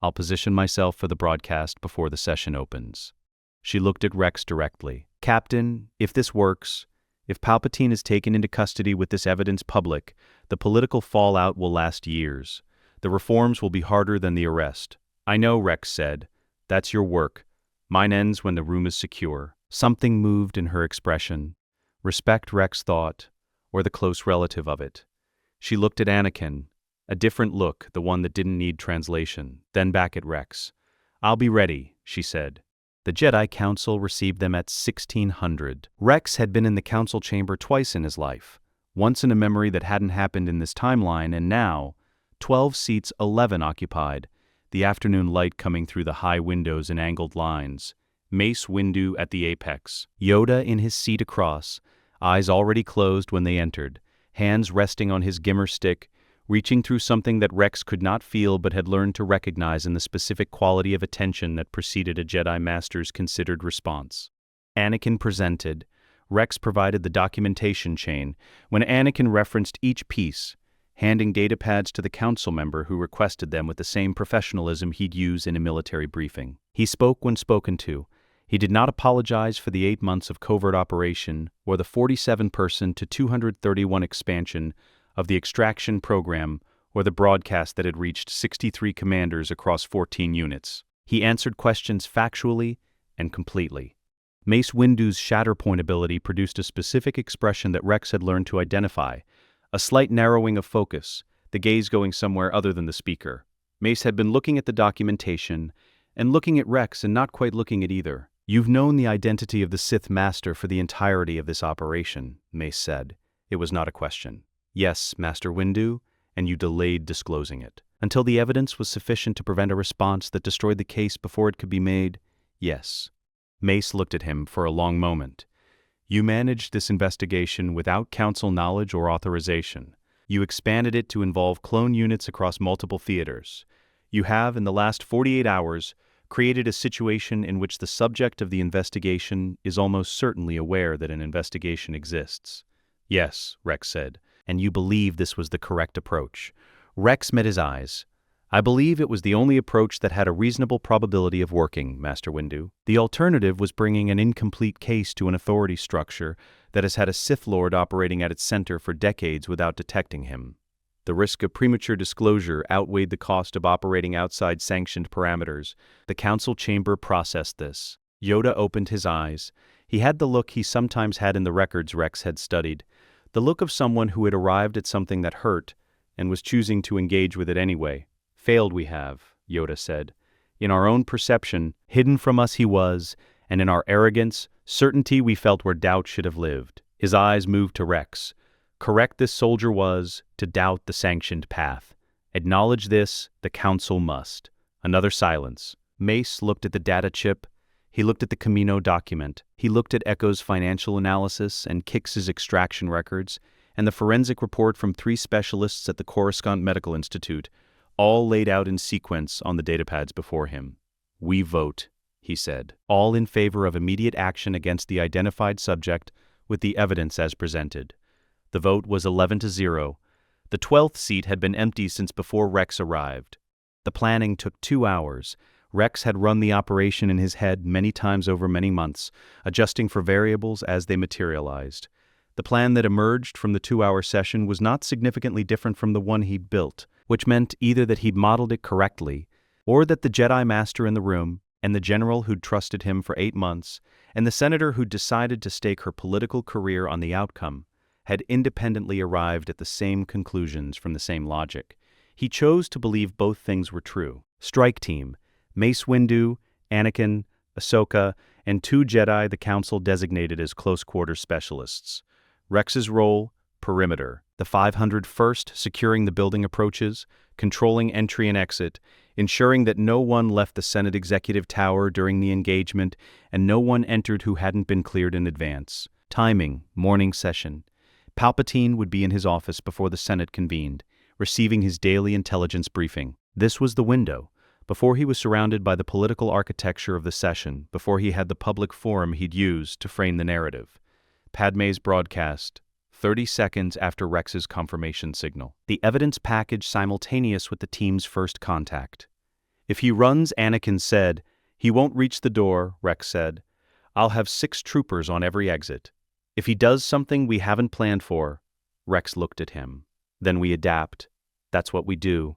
I'll position myself for the broadcast before the session opens." She looked at Rex directly. "Captain, if this works, if Palpatine is taken into custody with this evidence public, the political fallout will last years. The reforms will be harder than the arrest." "I know," Rex said. "That's your work. Mine ends when the room is secure." Something moved in her expression. Respect, Rex thought, or the close relative of it. She looked at Anakin, a different look, the one that didn't need translation, then back at Rex. "I'll be ready," she said. The Jedi Council received them at 1600. Rex had been in the council chamber twice in his life, once in a memory that hadn't happened in this timeline, and now, 12 seats, 11 occupied, the afternoon light coming through the high windows in angled lines, Mace Windu at the apex, Yoda in his seat across, eyes already closed when they entered, hands resting on his gimmer stick, reaching through something that Rex could not feel but had learned to recognize in the specific quality of attention that preceded a Jedi Master's considered response. Anakin presented. Rex provided the documentation chain, when Anakin referenced each piece, handing datapads to the council member who requested them with the same professionalism he'd use in a military briefing. He spoke when spoken to. He did not apologize for the 8 months of covert operation or the 47-person to 231 expansion of the extraction program or the broadcast that had reached 63 commanders across 14 units. He answered questions factually and completely. Mace Windu's Shatterpoint ability produced a specific expression that Rex had learned to identify, a slight narrowing of focus, the gaze going somewhere other than the speaker. Mace had been looking at the documentation, and looking at Rex and not quite looking at either. "You've known the identity of the Sith Master for the entirety of this operation," Mace said. It was not a question. "Yes, Master Windu, and you delayed disclosing it. Until the evidence was sufficient to prevent a response that destroyed the case before it could be made? Yes." Mace looked at him for a long moment. "You managed this investigation without council knowledge or authorization. You expanded it to involve clone units across multiple theaters. You have, in the last 48 hours, created a situation in which the subject of the investigation is almost certainly aware that an investigation exists." "Yes," Rex said, "and you believe this was the correct approach." Rex met his eyes. "I believe it was the only approach that had a reasonable probability of working, Master Windu. The alternative was bringing an incomplete case to an authority structure that has had a Sith Lord operating at its center for decades without detecting him. The risk of premature disclosure outweighed the cost of operating outside sanctioned parameters. The council chamber processed this." Yoda opened his eyes. He had the look he sometimes had in the records Rex had studied, the look of someone who had arrived at something that hurt and was choosing to engage with it anyway. "Failed we have," Yoda said. "In our own perception, hidden from us he was, and in our arrogance, certainty we felt where doubt should have lived." His eyes moved to Rex. "Correct this soldier was, to doubt the sanctioned path. Acknowledge this, the council must." Another silence. Mace looked at the data chip. He looked at the Camino document. He looked at Echo's financial analysis and Kix's extraction records, and the forensic report from 3 specialists at the Coruscant Medical Institute, all laid out in sequence on the datapads before him. "We vote," he said, "all in favor of immediate action against the identified subject with the evidence as presented." The vote was 11-0. The 12th seat had been empty since before Rex arrived. The planning took 2 hours. Rex had run the operation in his head many times over many months, adjusting for variables as they materialized. The plan that emerged from the 2-hour session was not significantly different from the one he'd built, which meant either that he'd modeled it correctly, or that the Jedi Master in the room, and the general who'd trusted him for 8 months, and the senator who'd decided to stake her political career on the outcome, had independently arrived at the same conclusions from the same logic. He chose to believe both things were true. Strike Team, Mace Windu, Anakin, Ahsoka, and 2 Jedi the Council designated as close-quarter specialists. Rex's role, perimeter. The 501st securing the building approaches, controlling entry and exit, ensuring that no one left the Senate Executive Tower during the engagement and no one entered who hadn't been cleared in advance. Timing, morning session. Palpatine would be in his office before the Senate convened, receiving his daily intelligence briefing. This was the window. Before he was surrounded by the political architecture of the session, before he had the public forum he'd use to frame the narrative. Padme's broadcast, 30 seconds after Rex's confirmation signal. The evidence package simultaneous with the team's first contact. "If he runs," Anakin said, "he won't reach the door," Rex said. "I'll have 6 troopers on every exit. If he does something we haven't planned for," Rex looked at him, "then we adapt. That's what we do."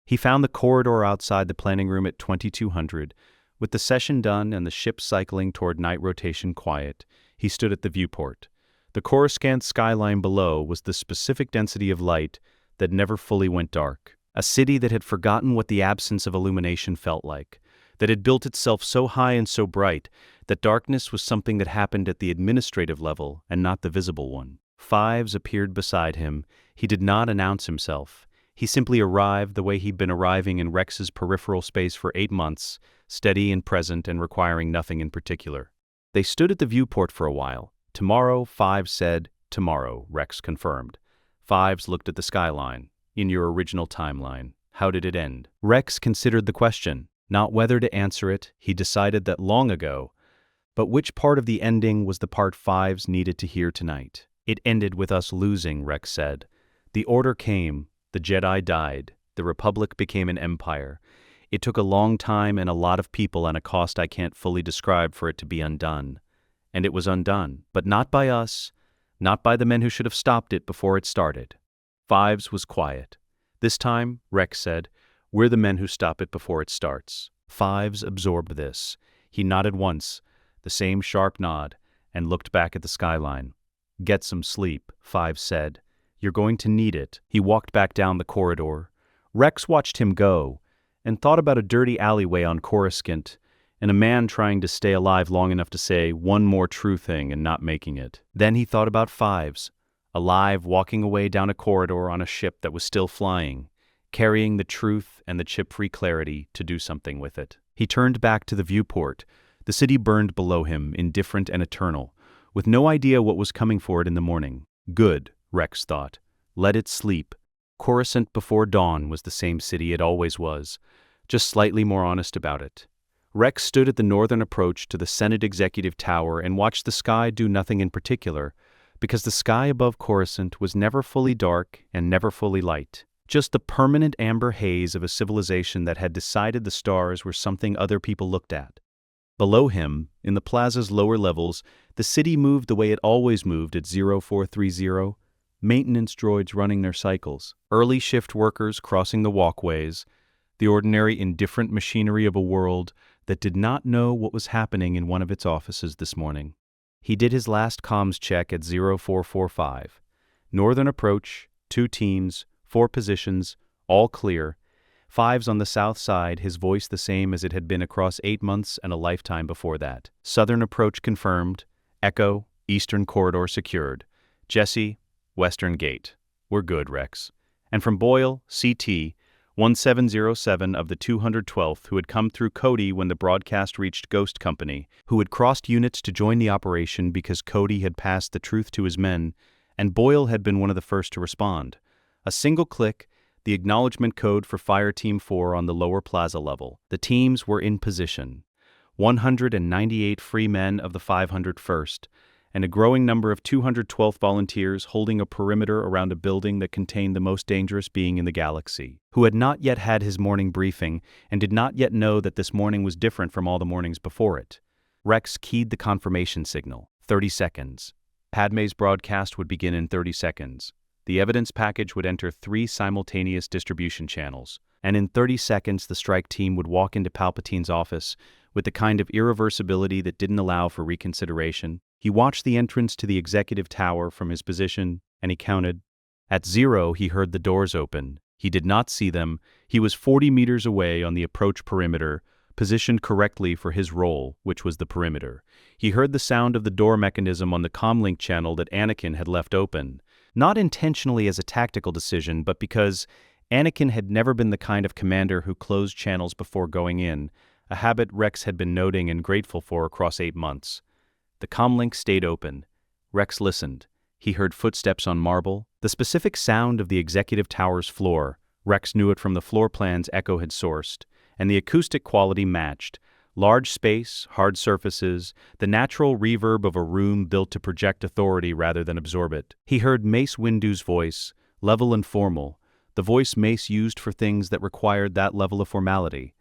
He found the corridor outside the planning room at 2200. With the session done and the ship cycling toward night rotation quiet, he stood at the viewport. The Coruscant skyline below was the specific density of light that never fully went dark. A city that had forgotten what the absence of illumination felt like, that had built itself so high and so bright that darkness was something that happened at the administrative level and not the visible one. Fives appeared beside him. He did not announce himself. He simply arrived the way he'd been arriving in Rex's peripheral space for 8 months, steady and present and requiring nothing in particular. They stood at the viewport for a while. "Tomorrow," Fives said. "Tomorrow," Rex confirmed. Fives looked at the skyline. "In your original timeline, how did it end?" Rex considered the question, not whether to answer it. He decided that long ago. But which part of the ending was the part Fives needed to hear tonight? "It ended with us losing," Rex said. "The Order came, the Jedi died, the Republic became an empire. It took a long time and a lot of people and a cost I can't fully describe for it to be undone. And it was undone, but not by us, not by the men who should have stopped it before it started." Fives was quiet. "This time," Rex said, "we're the men who stop it before it starts." Fives absorbed this. He nodded once, the same sharp nod, and looked back at the skyline. "Get some sleep," Fives said. "You're going to need it." He walked back down the corridor. Rex watched him go, and thought about a dirty alleyway on Coruscant and a man trying to stay alive long enough to say one more true thing and not making it. Then he thought about Fives, alive walking away down a corridor on a ship that was still flying, carrying the truth and the chip-free clarity to do something with it. He turned back to the viewport. The city burned below him, indifferent and eternal, with no idea what was coming for it in the morning. Good, Rex thought. Let it sleep. Coruscant before dawn was the same city it always was, just slightly more honest about it. Rex stood at the northern approach to the Senate Executive Tower and watched the sky do nothing in particular, because the sky above Coruscant was never fully dark and never fully light. Just the permanent amber haze of a civilization that had decided the stars were something other people looked at. Below him, in the plaza's lower levels, the city moved the way it always moved at 0430, maintenance droids running their cycles, early shift workers crossing the walkways, the ordinary indifferent machinery of a world that did not know what was happening in one of its offices this morning. He did his last comms check at 0445. Northern approach, 2 teams, 4 positions, all clear. Fives on the south side, his voice the same as it had been across 8 months and a lifetime before that. Southern approach confirmed. Echo, eastern corridor secured. Jesse, western gate. We're good, Rex. And from Boyle, CT, 1707 of the 212th, who had come through Cody when the broadcast reached Ghost Company, who had crossed units to join the operation because Cody had passed the truth to his men, and Boyle had been one of the first to respond. A single click, the acknowledgement code for Fire Team 4 on the lower plaza level. The teams were in position. 198 free men of the 501st, and a growing number of 212th volunteers holding a perimeter around a building that contained the most dangerous being in the galaxy, who had not yet had his morning briefing and did not yet know that this morning was different from all the mornings before it. Rex keyed the confirmation signal. 30 seconds. Padme's broadcast would begin in 30 seconds. The evidence package would enter 3 simultaneous distribution channels, and in 30 seconds the strike team would walk into Palpatine's office with the kind of irreversibility that didn't allow for reconsideration. He watched the entrance to the executive tower from his position, and he counted. At 0, he heard the doors open. He did not see them. He was 40 meters away on the approach perimeter, positioned correctly for his role, which was the perimeter. He heard the sound of the door mechanism on the comlink channel that Anakin had left open, not intentionally as a tactical decision, but because Anakin had never been the kind of commander who closed channels before going in, a habit Rex had been noting and grateful for across 8 months. The comlink stayed open. Rex listened. He heard footsteps on marble, the specific sound of the executive tower's floor. Rex knew it from the floor plans Echo had sourced, and the acoustic quality matched. Large space, hard surfaces, the natural reverb of a room built to project authority rather than absorb it. He heard Mace Windu's voice, level and formal, the voice Mace used for things that required that level of formality.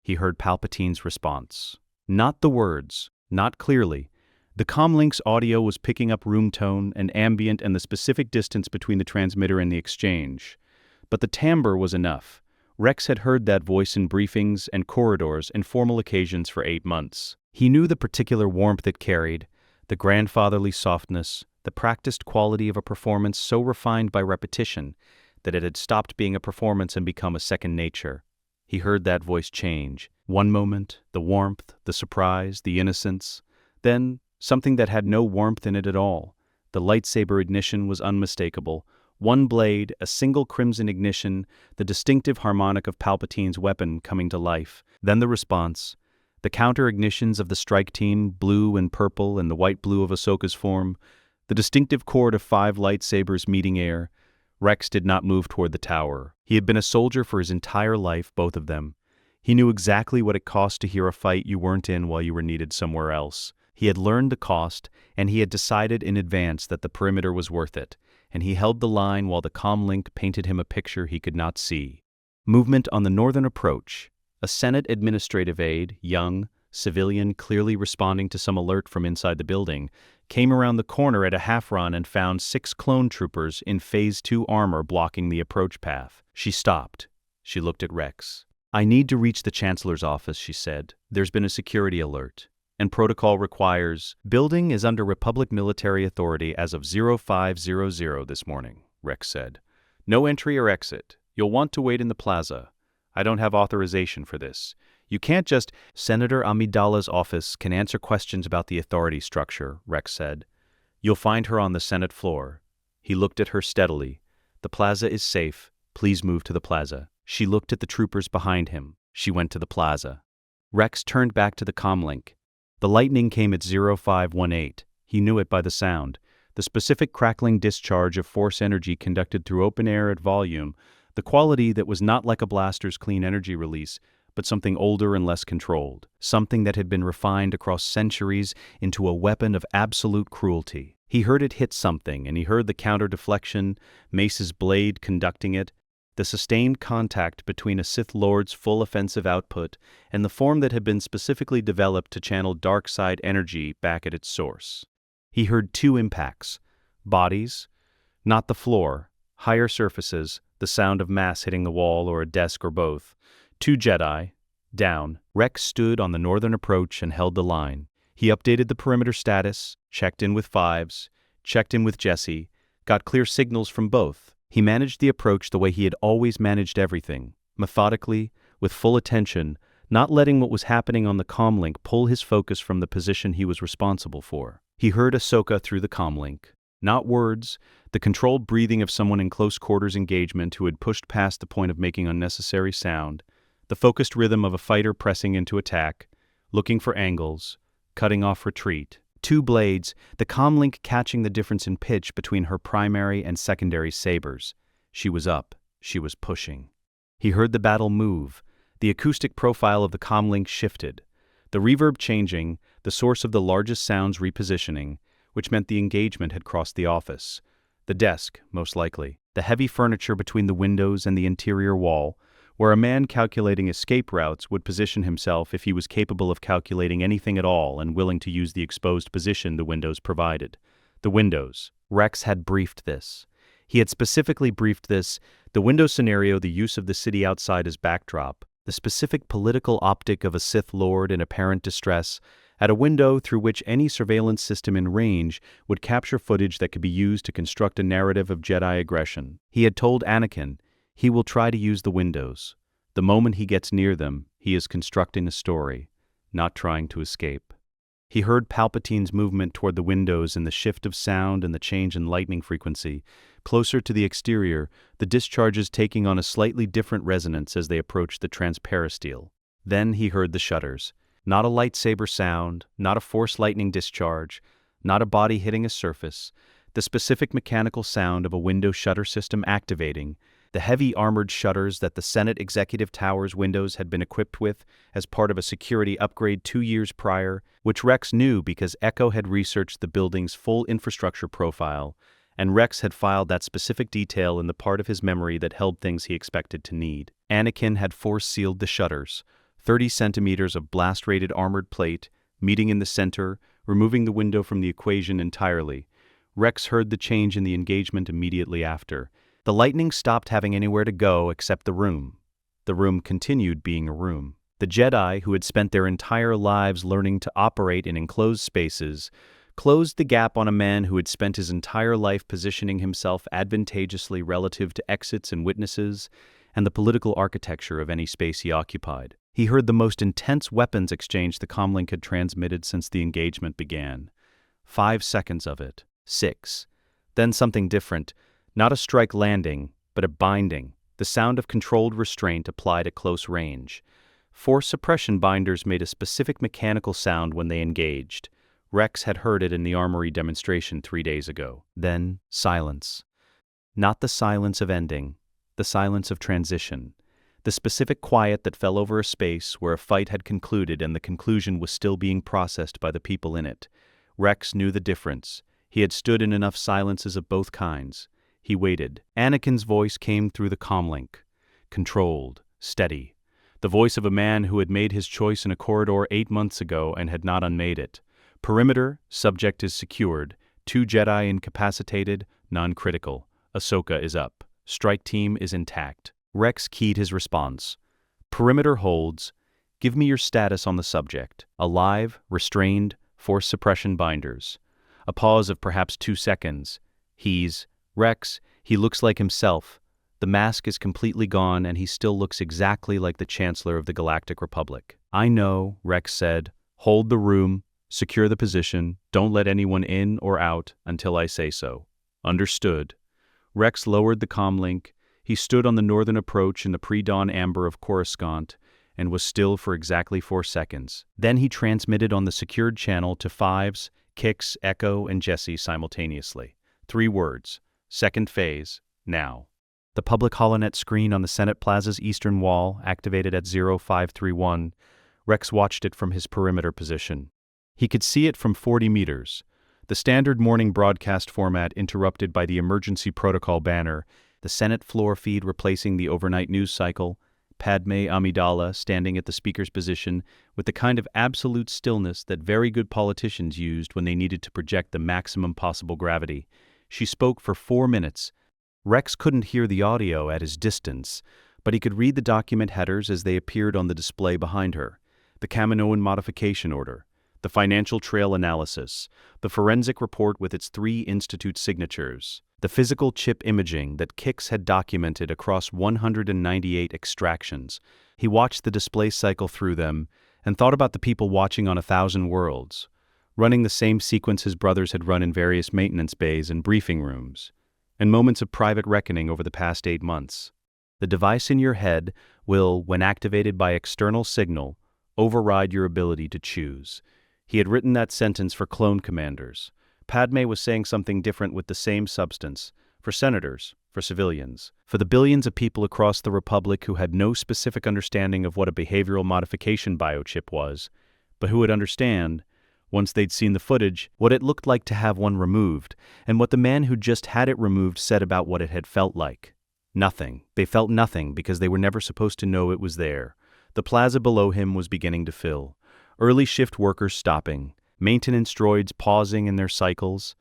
He heard Palpatine's response. Not the words, not clearly. The comlink's audio was picking up room tone and ambient and the specific distance between the transmitter and the exchange. But the timbre was enough. Rex had heard that voice in briefings and corridors and formal occasions for 8 months. He knew the particular warmth it carried, the grandfatherly softness, the practiced quality of a performance so refined by repetition that it had stopped being a performance and become a second nature. He heard that voice change. One moment, the warmth, the surprise, the innocence. Then, something that had no warmth in it at all. The lightsaber ignition was unmistakable. One blade, a single crimson ignition, the distinctive harmonic of Palpatine's weapon coming to life. Then the response. The counter-ignitions of the strike team, blue and purple and the white-blue of Ahsoka's form. The distinctive chord of 5 lightsabers meeting air. Rex did not move toward the tower. He had been a soldier for his entire life, both of them. He knew exactly what it cost to hear a fight you weren't in while you were needed somewhere else. He had learned the cost, and he had decided in advance that the perimeter was worth it, and he held the line while the comlink painted him a picture he could not see. Movement on the northern approach. A Senate administrative aide, young, civilian, clearly responding to some alert from inside the building, came around the corner at a half-run and found 6 clone troopers in Phase 2 armor blocking the approach path. She stopped. She looked at Rex. "I need to reach the Chancellor's office," she said. "There's been a security alert. And protocol requires, building is under Republic military authority as of 0500 this morning," Rex said. "No entry or exit. You'll want to wait in the plaza. I don't have authorization for this. You can't just— Senator Amidala's office can answer questions about the authority structure, Rex said. You'll find her on the Senate floor. He looked at her steadily. The plaza is safe. Please move to the plaza. She looked at the troopers behind him. She went to the plaza. Rex turned back to the comlink. The lightning came at 0518. He knew it by the sound. The specific crackling discharge of force energy conducted through open air at volume, the quality that was not like a blaster's clean energy release, but something older and less controlled, something that had been refined across centuries into a weapon of absolute cruelty. He heard it hit something, and he heard the counter-deflection, Mace's blade conducting it, the sustained contact between a Sith Lord's full offensive output and the form that had been specifically developed to channel dark side energy back at its source. He heard two impacts. Bodies, not the floor, higher surfaces, the sound of mass hitting the wall or a desk or both. Two Jedi, down. Rex stood on the northern approach and held the line. He updated the perimeter status, checked in with Fives, checked in with Jesse, got clear signals from both. He managed the approach the way he had always managed everything, methodically, with full attention, not letting what was happening on the comlink pull his focus from the position he was responsible for. He heard Ahsoka through the comlink. Not words, the controlled breathing of someone in close quarters engagement who had pushed past the point of making unnecessary sound, the focused rhythm of a fighter pressing into attack, looking for angles, cutting off retreat. Two blades, the comlink catching the difference in pitch between her primary and secondary sabers. She was up. She was pushing. He heard the battle move. The acoustic profile of the comlink shifted. The reverb changing, the source of the largest sounds repositioning, which meant the engagement had crossed the office. The desk, most likely. The heavy furniture between the windows and the interior wall, where a man calculating escape routes would position himself if he was capable of calculating anything at all and willing to use the exposed position the windows provided. The windows. Rex had briefed this. He had specifically briefed this, the window scenario, the use of the city outside as backdrop, the specific political optic of a Sith Lord in apparent distress, at a window through which any surveillance system in range would capture footage that could be used to construct a narrative of Jedi aggression. He had told Anakin, he will try to use the windows. The moment he gets near them, he is constructing a story, not trying to escape. He heard Palpatine's movement toward the windows and the shift of sound and the change in lightning frequency. Closer to the exterior, the discharges taking on a slightly different resonance as they approached the transparisteel. Then he heard the shutters. Not a lightsaber sound, not a force lightning discharge, not a body hitting a surface. The specific mechanical sound of a window shutter system activating, the heavy armored shutters that the Senate Executive Tower's windows had been equipped with as part of a security upgrade 2 years prior, which Rex knew because Echo had researched the building's full infrastructure profile, and Rex had filed that specific detail in the part of his memory that held things he expected to need. Anakin had force-sealed the shutters, 30 centimeters of blast-rated armored plate, meeting in the center, removing the window from the equation entirely. Rex heard the change in the engagement immediately after. The lightning stopped having anywhere to go except the room. The room continued being a room. The Jedi, who had spent their entire lives learning to operate in enclosed spaces, closed the gap on a man who had spent his entire life positioning himself advantageously relative to exits and witnesses and the political architecture of any space he occupied. He heard the most intense weapons exchange the comlink had transmitted since the engagement began. 5 seconds of it. 6. Then something different. Not a strike landing, but a binding, the sound of controlled restraint applied at close range. Force suppression binders made a specific mechanical sound when they engaged. Rex had heard it in the armory demonstration 3 days ago. Then, silence. Not the silence of ending, the silence of transition. The specific quiet that fell over a space where a fight had concluded and the conclusion was still being processed by the people in it. Rex knew the difference. He had stood in enough silences of both kinds. He waited. Anakin's voice came through the comlink. Controlled, steady. The voice of a man who had made his choice in a corridor 8 months ago and had not unmade it. Perimeter, subject is secured. 2 Jedi incapacitated, non-critical. Ahsoka is up. Strike team is intact. Rex keyed his response. Perimeter holds. Give me your status on the subject. Alive, restrained, force suppression binders. A pause of perhaps 2 seconds. Rex, he looks like himself. The mask is completely gone, and he still looks exactly like the Chancellor of the Galactic Republic. "I know," Rex said. "Hold the room, secure the position, don't let anyone in or out until I say so." "Understood." Rex lowered the comlink. He stood on the northern approach in the pre-dawn amber of Coruscant and was still for exactly 4 seconds. Then he transmitted on the secured channel to Fives, Kix, Echo, and Jesse simultaneously. 3 words. "Second phase, now." The public holonet screen on the Senate Plaza's eastern wall activated at 0531. Rex watched it from his perimeter position. He could see it from 40 meters. The standard morning broadcast format interrupted by the emergency protocol banner, the Senate floor feed replacing the overnight news cycle, Padme Amidala standing at the speaker's position with the kind of absolute stillness that very good politicians used when they needed to project the maximum possible gravity. She spoke for 4 minutes. Rex couldn't hear the audio at his distance, but he could read the document headers as they appeared on the display behind her. The Kaminoan modification order, the financial trail analysis, the forensic report with its 3 institute signatures, the physical chip imaging that Kix had documented across 198 extractions. He watched the display cycle through them and thought about the people watching on 1,000 worlds, running the same sequence his brothers had run in various maintenance bays and briefing rooms, and moments of private reckoning over the past 8 months. The device in your head will, when activated by external signal, override your ability to choose. He had written that sentence for clone commanders. Padme was saying something different with the same substance, for senators, for civilians, for the billions of people across the Republic who had no specific understanding of what a behavioral modification biochip was, but who would understand, once they'd seen the footage, what it looked like to have one removed, and what the man who just had it removed said about what it had felt like. Nothing. They felt nothing because they were never supposed to know it was there. The plaza below him was beginning to fill. Early shift workers stopping, maintenance droids pausing in their cycles,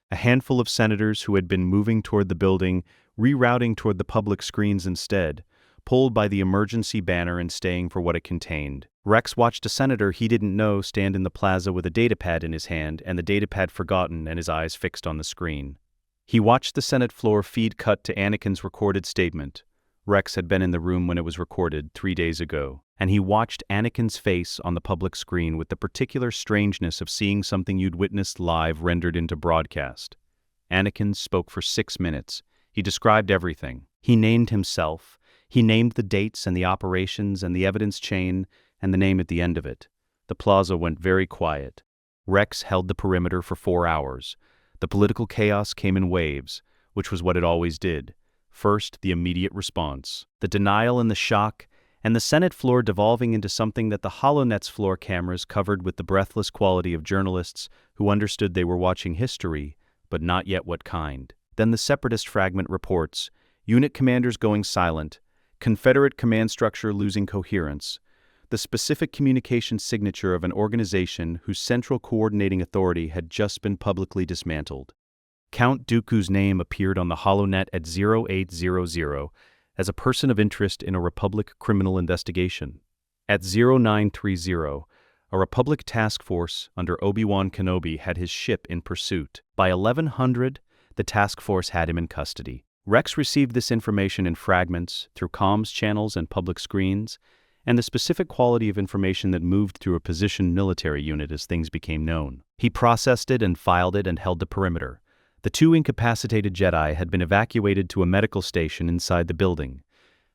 a handful of senators who had been moving toward the building, rerouting toward the public screens instead, pulled by the emergency banner and staying for what it contained. Rex watched a senator he didn't know stand in the plaza with a datapad in his hand and the datapad forgotten and his eyes fixed on the screen. He watched the Senate floor feed cut to Anakin's recorded statement. Rex had been in the room when it was recorded 3 days ago, and he watched Anakin's face on the public screen with the particular strangeness of seeing something you'd witnessed live rendered into broadcast. Anakin spoke for 6 minutes. He described everything. He named himself. He named the dates and the operations and the evidence chain and the name at the end of it. The plaza went very quiet. Rex held the perimeter for 4 hours. The political chaos came in waves, which was what it always did. First, the immediate response, the denial and the shock, and the Senate floor devolving into something that the HoloNet's floor cameras covered with the breathless quality of journalists who understood they were watching history, but not yet what kind. Then the separatist fragment reports, unit commanders going silent, Confederate command structure losing coherence, the specific communication signature of an organization whose central coordinating authority had just been publicly dismantled. Count Dooku's name appeared on the HoloNet at 0800 as a person of interest in a Republic criminal investigation. At 0930, a Republic task force under Obi-Wan Kenobi had his ship in pursuit. By 1100, the task force had him in custody. Rex received this information in fragments through comms channels and public screens, and the specific quality of information that moved through a positioned military unit as things became known. He processed it and filed it and held the perimeter. The 2 incapacitated Jedi had been evacuated to a medical station inside the building.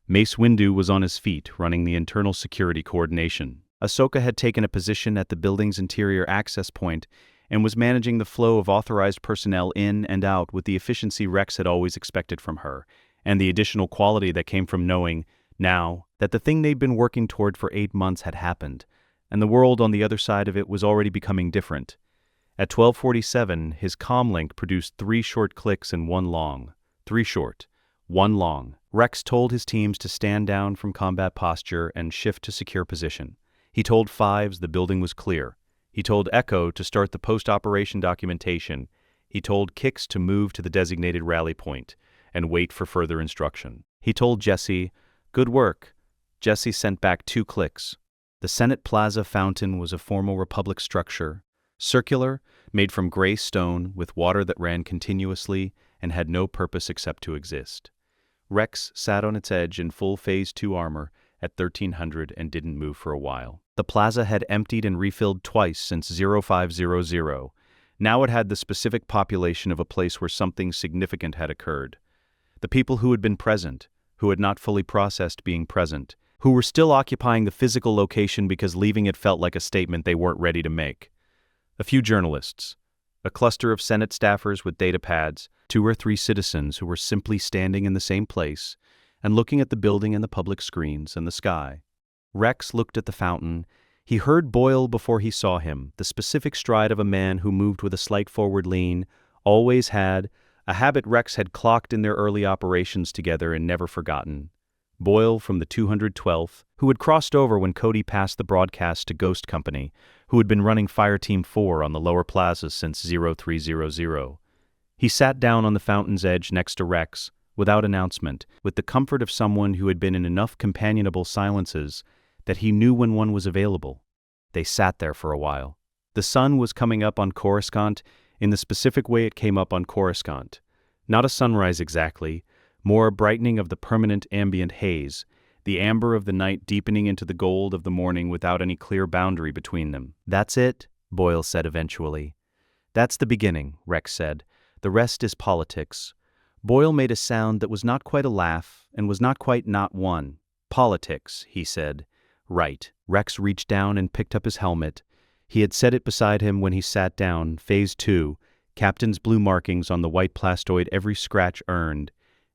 Mace Windu was on his feet, running the internal security coordination. Ahsoka had taken a position at the building's interior access point and was managing the flow of authorized personnel in and out with the efficiency Rex had always expected from her, and the additional quality that came from knowing, now, that the thing they'd been working toward for 8 months had happened, and the world on the other side of it was already becoming different. At 12:47, his comlink produced 3 short clicks and 1 long. 3 short, 1 long. Rex told his teams to stand down from combat posture and shift to secure position. He told Fives the building was clear. He told Echo to start the post-operation documentation. He told Kix to move to the designated rally point and wait for further instruction. He told Jesse, "Good work." Jesse sent back 2 clicks. The Senate Plaza fountain was a formal Republic structure, circular, made from gray stone with water that ran continuously and had no purpose except to exist. Rex sat on its edge in full Phase 2 armor at 1300 and didn't move for a while. The plaza had emptied and refilled twice since 0500. Now it had the specific population of a place where something significant had occurred. The people who had been present, who had not fully processed being present, who were still occupying the physical location because leaving it felt like a statement they weren't ready to make. A few journalists, a cluster of Senate staffers with data pads, 2 or 3 citizens who were simply standing in the same place and looking at the building and the public screens and the sky. Rex looked at the fountain. He heard Boyle before he saw him, the specific stride of a man who moved with a slight forward lean, always had, a habit Rex had clocked in their early operations together and never forgotten. Boyle from the 212th, who had crossed over when Cody passed the broadcast to Ghost Company, who had been running Fire Team 4 on the lower plaza since 0300. He sat down on the fountain's edge next to Rex, without announcement, with the comfort of someone who had been in enough companionable silences that he knew when one was available. They sat there for a while. The sun was coming up on Coruscant in the specific way it came up on Coruscant. Not a sunrise exactly, more a brightening of the permanent ambient haze, the amber of the night deepening into the gold of the morning without any clear boundary between them. "That's it," Boyle said eventually. "That's the beginning," Rex said. "The rest is politics." Boyle made a sound that was not quite a laugh and was not quite not one. "Politics," he said. "Right." Rex reached down and picked up his helmet. He had set it beside him when he sat down. Phase 2, Captain's blue markings on the white plastoid, every scratch earned,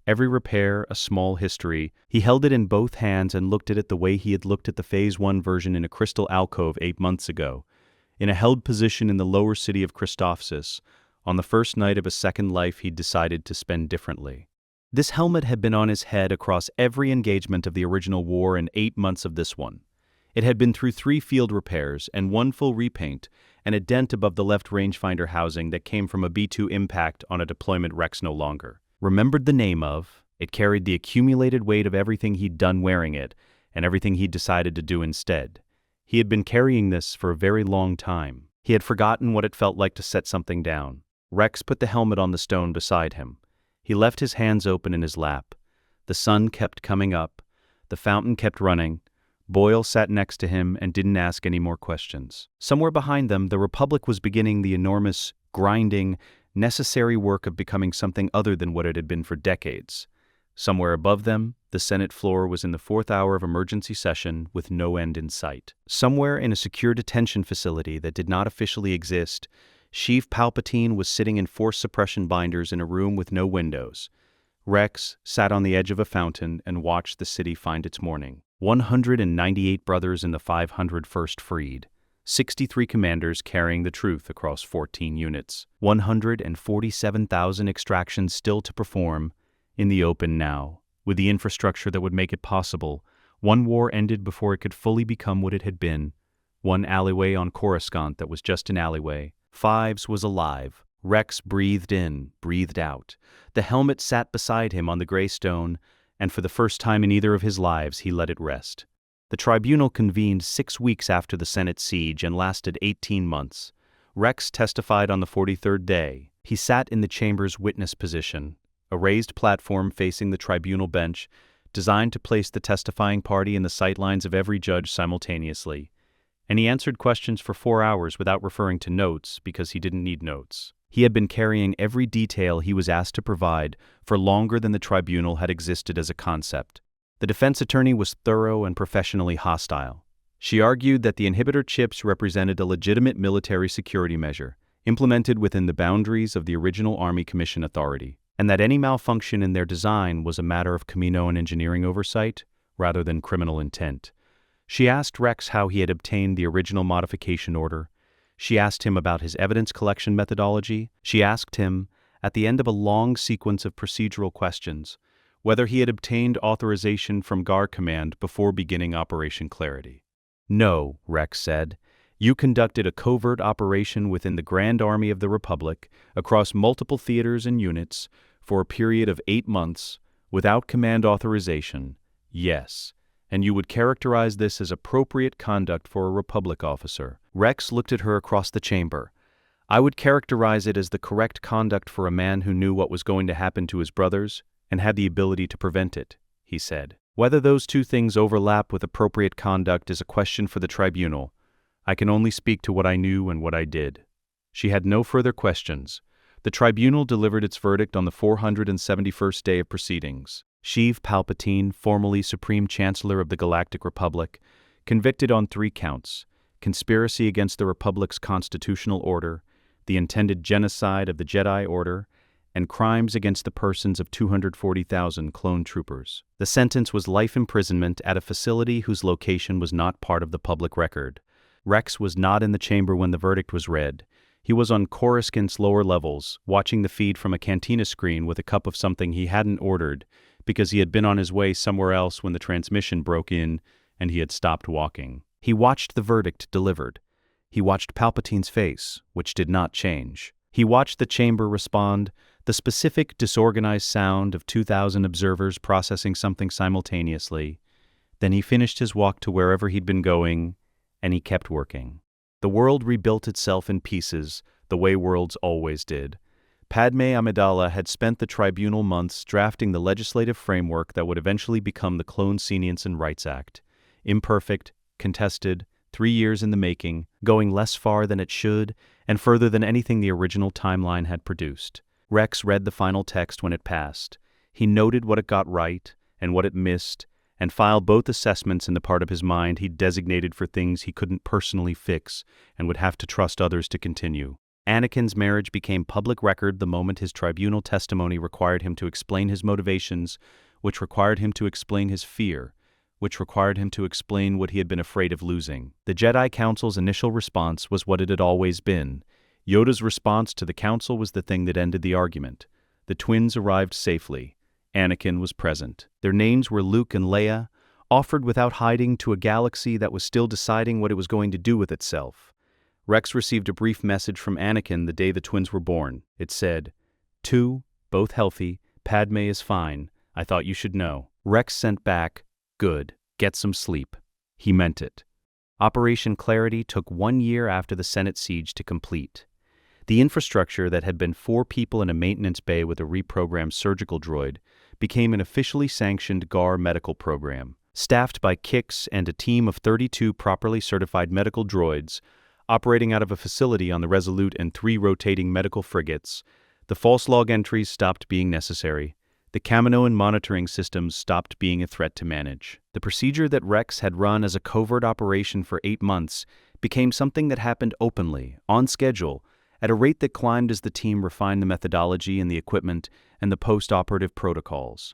every repair a small history. He held it in both hands and looked at it the way he had looked at the Phase 1 version in a crystal alcove 8 months ago, in a held position in the lower city of Christophsis, on the first night of a second life he'd decided to spend differently. This helmet had been on his head across every engagement of the original war and 8 months of this one. It had been through 3 field repairs and 1 full repaint and a dent above the left rangefinder housing that came from a B2 impact on a deployment Rex no longer remembered the name of. It carried the accumulated weight of everything he'd done wearing it and everything he'd decided to do instead. He had been carrying this for a very long time. He had forgotten what it felt like to set something down. Rex put the helmet on the stone beside him. He left his hands open in his lap. The sun kept coming up. The fountain kept running. Boyle sat next to him and didn't ask any more questions. Somewhere behind them, the Republic was beginning the enormous, grinding, necessary work of becoming something other than what it had been for decades. Somewhere above them, the Senate floor was in the 4th hour of emergency session with no end in sight. Somewhere in a secure detention facility that did not officially exist, Sheev Palpatine was sitting in force suppression binders in a room with no windows. Rex sat on the edge of a fountain and watched the city find its morning. 198 brothers in the 501st freed. 63 commanders carrying the truth across 14 units. 147,000 extractions still to perform, in the open now, with the infrastructure that would make it possible. 1 war ended before it could fully become what it had been. 1 alleyway on Coruscant that was just an alleyway. Fives was alive. Rex breathed in, breathed out. The helmet sat beside him on the gray stone, and for the first time in either of his lives he let it rest. The tribunal convened 6 weeks after the Senate siege and lasted 18 months. Rex testified on the 43rd day. He sat in the chamber's witness position, a raised platform facing the tribunal bench, designed to place the testifying party in the sightlines of every judge simultaneously. And he answered questions for 4 hours without referring to notes because he didn't need notes. He had been carrying every detail he was asked to provide for longer than the tribunal had existed as a concept. The defense attorney was thorough and professionally hostile. She argued that the inhibitor chips represented a legitimate military security measure, implemented within the boundaries of the original Army Commission authority, and that any malfunction in their design was a matter of Camino and engineering oversight rather than criminal intent. She asked Rex how he had obtained the original modification order. She asked him about his evidence collection methodology. She asked him, at the end of a long sequence of procedural questions, whether he had obtained authorization from GAR Command before beginning Operation Clarity. "No," Rex said. "You conducted a covert operation within the Grand Army of the Republic, across multiple theaters and units, for a period of 8 months, without command authorization. Yes. And you would characterize this as appropriate conduct for a Republic officer." Rex looked at her across the chamber. "I would characterize it as the correct conduct for a man who knew what was going to happen to his brothers, and had the ability to prevent it, he said. Whether those two things overlap with appropriate conduct is a question for the tribunal. I can only speak to what I knew and what I did. She had no further questions. The tribunal delivered its verdict on the 471st day of proceedings. Sheev Palpatine, formerly Supreme Chancellor of the Galactic Republic, convicted on 3 counts: conspiracy against the Republic's constitutional order, the intended genocide of the Jedi Order, and crimes against the persons of 240,000 clone troopers. The sentence was life imprisonment at a facility whose location was not part of the public record. Rex was not in the chamber when the verdict was read. He was on Coruscant's lower levels, watching the feed from a cantina screen with a cup of something he hadn't ordered because he had been on his way somewhere else when the transmission broke in and he had stopped walking. He watched the verdict delivered. He watched Palpatine's face, which did not change. He watched the chamber respond, the specific, disorganized sound of 2,000 observers processing something simultaneously. Then he finished his walk to wherever he'd been going, and he kept working. The world rebuilt itself in pieces, the way worlds always did. Padme Amidala had spent the tribunal months drafting the legislative framework that would eventually become the Clone Sentience and Rights Act. Imperfect, contested, 3 years in the making, going less far than it should, and further than anything the original timeline had produced. Rex read the final text when it passed. He noted what it got right and what it missed, and filed both assessments in the part of his mind he'd designated for things he couldn't personally fix and would have to trust others to continue. Anakin's marriage became public record the moment his tribunal testimony required him to explain his motivations, which required him to explain his fear, which required him to explain what he had been afraid of losing. The Jedi Council's initial response was what it had always been. Yoda's response to the Council was the thing that ended the argument. The twins arrived safely. Anakin was present. Their names were Luke and Leia, offered without hiding to a galaxy that was still deciding what it was going to do with itself. Rex received a brief message from Anakin the day the twins were born. It said, "2, both healthy, Padme is fine. I thought you should know." Rex sent back, "Good, get some sleep." He meant it. Operation Clarity took 1 year after the Senate siege to complete. The infrastructure that had been 4 people in a maintenance bay with a reprogrammed surgical droid became an officially sanctioned GAR medical program. Staffed by Kix and a team of 32 properly certified medical droids, operating out of a facility on the Resolute and 3 rotating medical frigates, the false log entries stopped being necessary. The Kaminoan monitoring systems stopped being a threat to manage. The procedure that Rex had run as a covert operation for 8 months became something that happened openly, on schedule, at a rate that climbed as the team refined the methodology and the equipment and the post-operative protocols.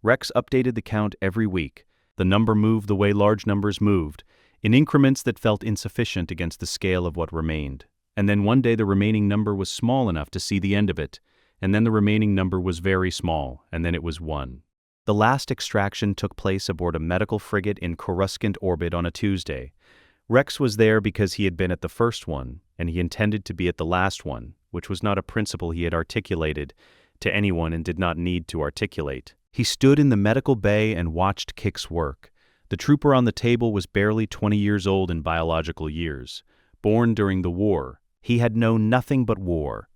Rex updated the count every week. The number moved the way large numbers moved, in increments that felt insufficient against the scale of what remained. And then one day the remaining number was small enough to see the end of it, and then the remaining number was very small, and then it was 1. The last extraction took place aboard a medical frigate in Coruscant orbit on a Tuesday. Rex was there because he had been at the first one, and he intended to be at the last one, which was not a principle he had articulated to anyone and did not need to articulate. He stood in the medical bay and watched Kix work. The trooper on the table was barely 20 years old in biological years. Born during the war, he had known nothing but war.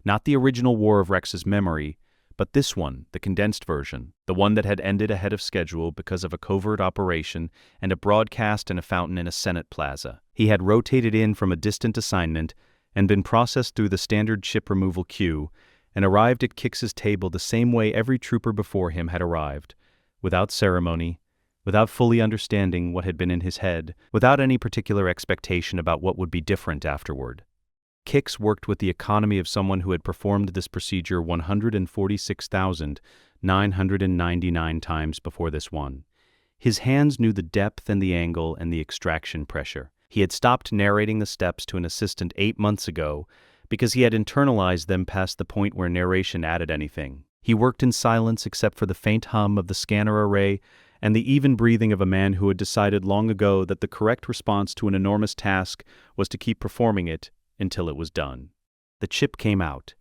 Not the original war of Rex's memory, but this one, the condensed version, the one that had ended ahead of schedule because of a covert operation and a broadcast in a fountain in a Senate plaza. He had rotated in from a distant assignment and been processed through the standard chip removal queue and arrived at Kix's table the same way every trooper before him had arrived, without ceremony, without fully understanding what had been in his head, without any particular expectation about what would be different afterward. Kix worked with the economy of someone who had performed this procedure 146,999 times before this one. His hands knew the depth and the angle and the extraction pressure. He had stopped narrating the steps to an assistant 8 months ago because he had internalized them past the point where narration added anything. He worked in silence except for the faint hum of the scanner array and the even breathing of a man who had decided long ago that the correct response to an enormous task was to keep performing it until it was done. The chip came out.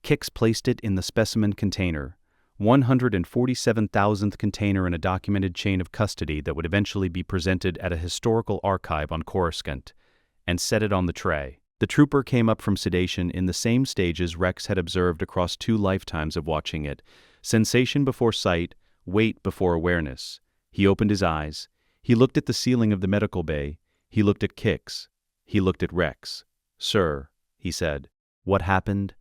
Kix placed it in the specimen container, 147,000th container in a documented chain of custody that would eventually be presented at a historical archive on Coruscant, and set it on the tray. The trooper came up from sedation in the same stages Rex had observed across 2 lifetimes of watching it, Sensation before sight, weight before awareness. He opened his eyes. He looked at the ceiling of the medical bay. He looked at Kix. He looked at Rex. "Sir," he said. "What happened?"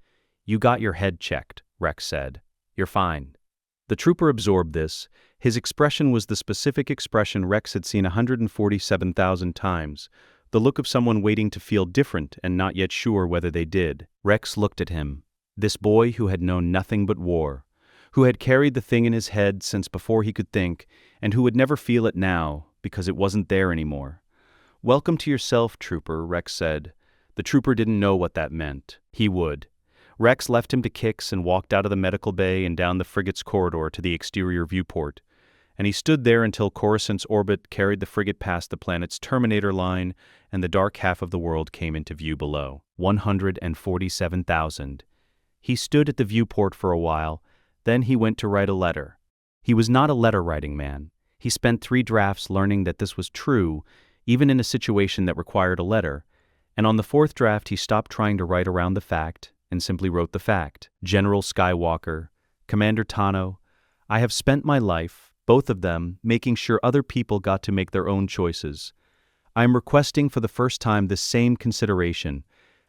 "You got your head checked," Rex said. "You're fine." The trooper absorbed this. His expression was the specific expression Rex had seen 147,000 times, the look of someone waiting to feel different and not yet sure whether they did. Rex looked at him. This boy who had known nothing but war, who had carried the thing in his head since before he could think, and who would never feel it now because it wasn't there anymore. "Welcome to yourself, trooper," Rex said. The trooper didn't know what that meant. He would. Rex left him to Kix and walked out of the medical bay and down the frigate's corridor to the exterior viewport. And he stood there until Coruscant's orbit carried the frigate past the planet's terminator line and the dark half of the world came into view below. 147,000. He stood at the viewport for a while, then he went to write a letter. He was not a letter-writing man. He spent 3 drafts learning that this was true, even in a situation that required a letter, and on the 4th draft he stopped trying to write around the fact and simply wrote the fact. General Skywalker, Commander Tano, I have spent my life, both of them, making sure other people got to make their own choices. I am requesting for the first time this same consideration.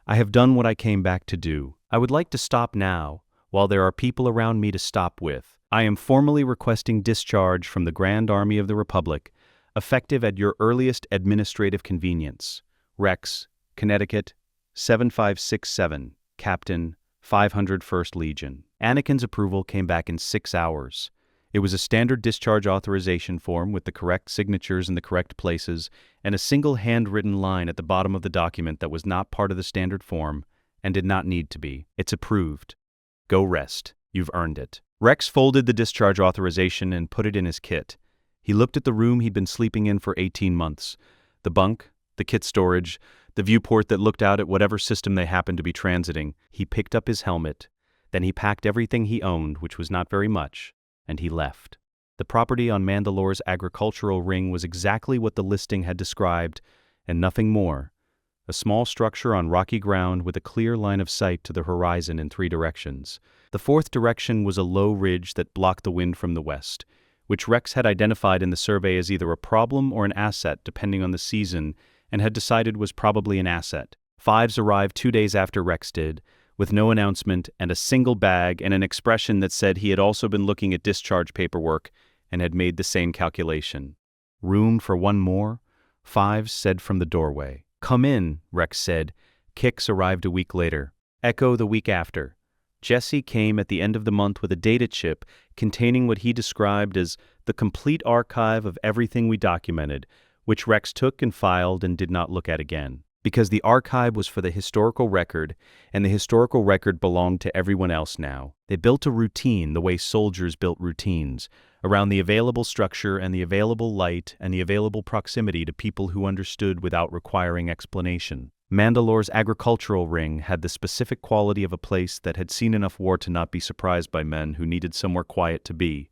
I have done what I came back to do. I would like to stop now, while there are people around me to stop with. I am formally requesting discharge from the Grand Army of the Republic, effective at your earliest administrative convenience. Rex, Connecticut, 7567, Captain, 501st Legion. Anakin's approval came back in 6 hours. It was a standard discharge authorization form with the correct signatures in the correct places and a single handwritten line at the bottom of the document that was not part of the standard form and did not need to be. It's approved. Go rest. You've earned it. Rex folded the discharge authorization and put it in his kit. He looked at the room he'd been sleeping in for 18 months. The bunk, the kit storage, the viewport that looked out at whatever system they happened to be transiting. He picked up his helmet. Then he packed everything he owned, which was not very much, and he left. The property on Mandalore's agricultural ring was exactly what the listing had described, and nothing more. A small structure on rocky ground with a clear line of sight to the horizon in 3 directions. The 4th direction was a low ridge that blocked the wind from the west, which Rex had identified in the survey as either a problem or an asset depending on the season, and had decided was probably an asset. 5s arrived 2 days after Rex did, with no announcement and a single bag and an expression that said he had also been looking at discharge paperwork and had made the same calculation. "Room for one more?" 5 said from the doorway. "Come in," Rex said. Kix arrived a week later. Echo the week after. Jesse came at the end of the month with a data chip containing what he described as the complete archive of everything we documented, which Rex took and filed and did not look at again. Because the archive was for the historical record, and the historical record belonged to everyone else now. They built a routine the way soldiers built routines, around the available structure and the available light and the available proximity to people who understood without requiring explanation. Mandalore's agricultural ring had the specific quality of a place that had seen enough war to not be surprised by men who needed somewhere quiet to be,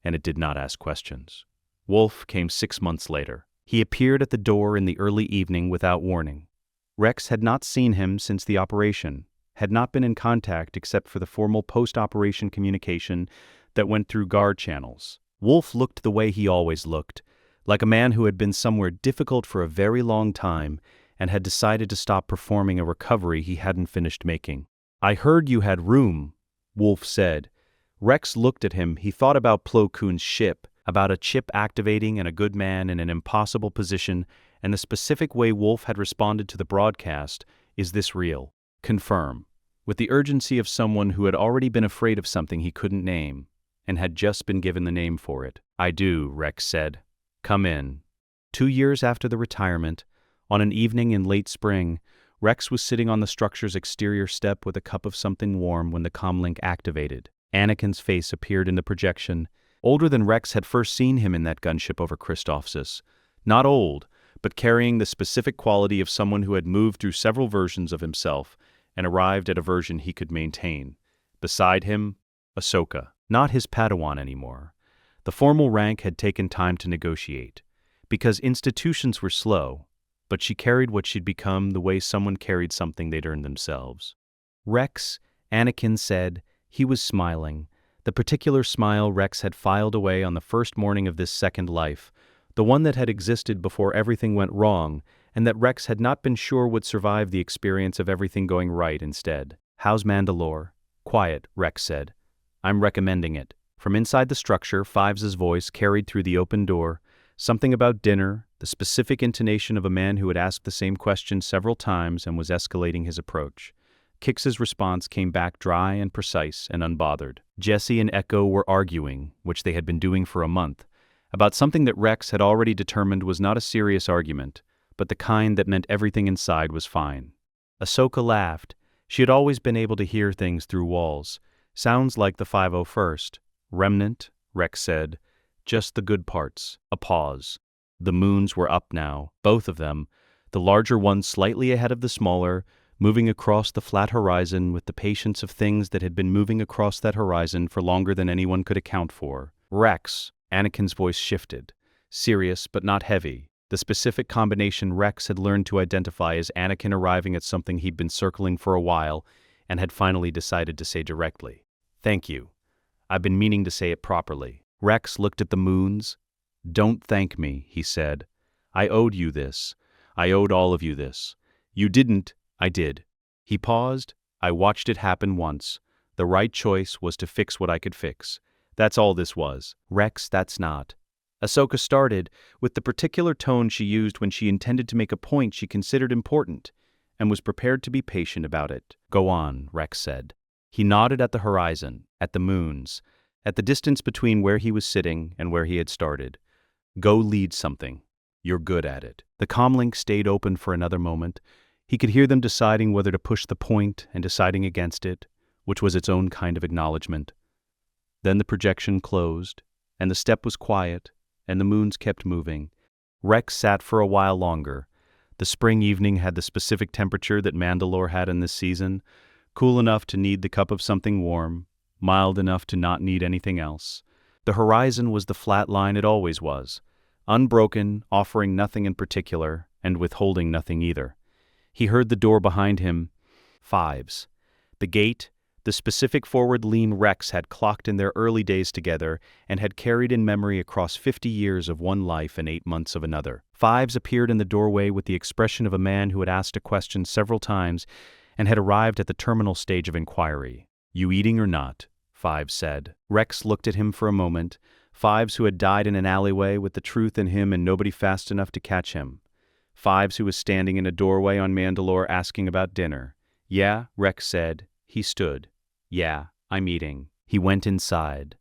and it did not ask questions. Wolf came 6 months later. He appeared at the door in the early evening without warning. Rex had not seen him since the operation, had not been in contact except for the formal post-operation communication that went through guard channels. Wolf looked the way he always looked, like a man who had been somewhere difficult for a very long time and had decided to stop performing a recovery he hadn't finished making. "I heard you had room," Wolf said. Rex looked at him. He thought about Plo Koon's ship, about a chip activating and a good man in an impossible position, and the specific way Wolf had responded to the broadcast. Is this real? Confirm. With the urgency of someone who had already been afraid of something he couldn't name, and had just been given the name for it. "I do," Rex said. "Come in." 2 years after the retirement, on an evening in late spring, Rex was sitting on the structure's exterior step with a cup of something warm when the comlink activated. Anakin's face appeared in the projection. Older than Rex had first seen him in that gunship over Christophsis. Not old, but carrying the specific quality of someone who had moved through several versions of himself and arrived at a version he could maintain. Beside him, Ahsoka. Not his Padawan anymore. The formal rank had taken time to negotiate, because institutions were slow, but she carried what she'd become the way someone carried something they'd earned themselves. "Rex," Anakin said. He was smiling. The particular smile Rex had filed away on the first morning of this second life, the one that had existed before everything went wrong, and that Rex had not been sure would survive the experience of everything going right instead. "How's Mandalore?" "Quiet," Rex said. "I'm recommending it." From inside the structure, Fives' voice carried through the open door, something about dinner, the specific intonation of a man who had asked the same question several times and was escalating his approach. Kix's response came back dry and precise and unbothered. Jesse and Echo were arguing, which they had been doing for a month, about something that Rex had already determined was not a serious argument, but the kind that meant everything inside was fine. Ahsoka laughed. She had always been able to hear things through walls. "Sounds like the 501st. Remnant," Rex said. "Just the good parts." A pause. The moons were up now, both of them, the larger one slightly ahead of the smaller, moving across the flat horizon with the patience of things that had been moving across that horizon for longer than anyone could account for. "Rex," Anakin's voice shifted, serious but not heavy, the specific combination Rex had learned to identify as Anakin arriving at something he'd been circling for a while and had finally decided to say directly. "Thank you. I've been meaning to say it properly." Rex looked at the moons. "Don't thank me," he said. "I owed you this. I owed all of you this. You didn't, I did." He paused. "I watched it happen once. The right choice was to fix what I could fix. That's all this was." "Rex, that's not." Ahsoka started, with the particular tone she used when she intended to make a point she considered important, and was prepared to be patient about it. "Go on," Rex said. He nodded at the horizon, at the moons, at the distance between where he was sitting and where he had started. "Go lead something. You're good at it." The comlink stayed open for another moment. He could hear them deciding whether to push the point and deciding against it, which was its own kind of acknowledgement. Then the projection closed, and the step was quiet, and the moons kept moving. Rex sat for a while longer. The spring evening had the specific temperature that Mandalore had in this season, cool enough to need the cup of something warm, mild enough to not need anything else. The horizon was the flat line it always was, unbroken, offering nothing in particular, and withholding nothing either. He heard the door behind him. Fives. The gate, the specific forward lean Rex had clocked in their early days together and had carried in memory across 50 years of one life and 8 months of another. Fives appeared in the doorway with the expression of a man who had asked a question several times and had arrived at the terminal stage of inquiry. "You eating or not?" Fives said. Rex looked at him for a moment. Fives who had died in an alleyway with the truth in him and nobody fast enough to catch him. Fives who was standing in a doorway on Mandalore asking about dinner. "Yeah," Rex said. He stood. "Yeah, I'm eating." He went inside.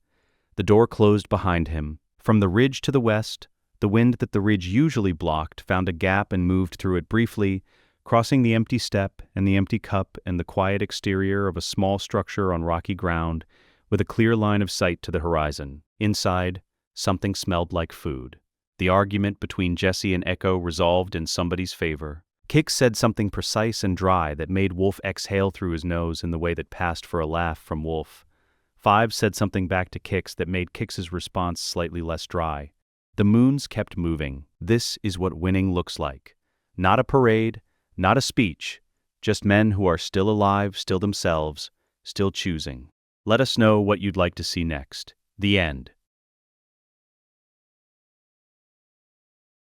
The door closed behind him. From the ridge to the west, the wind that the ridge usually blocked found a gap and moved through it briefly, crossing the empty step and the empty cup and the quiet exterior of a small structure on rocky ground, with a clear line of sight to the horizon. Inside, something smelled like food. The argument between Jesse and Echo resolved in somebody's favor. Kix said something precise and dry that made Wolf exhale through his nose in the way that passed for a laugh from Wolf. Fives said something back to Kix that made Kix's response slightly less dry. The moons kept moving. This is what winning looks like. Not a parade, not a speech, just men who are still alive, still themselves, still choosing. Let us know what you'd like to see next. The end.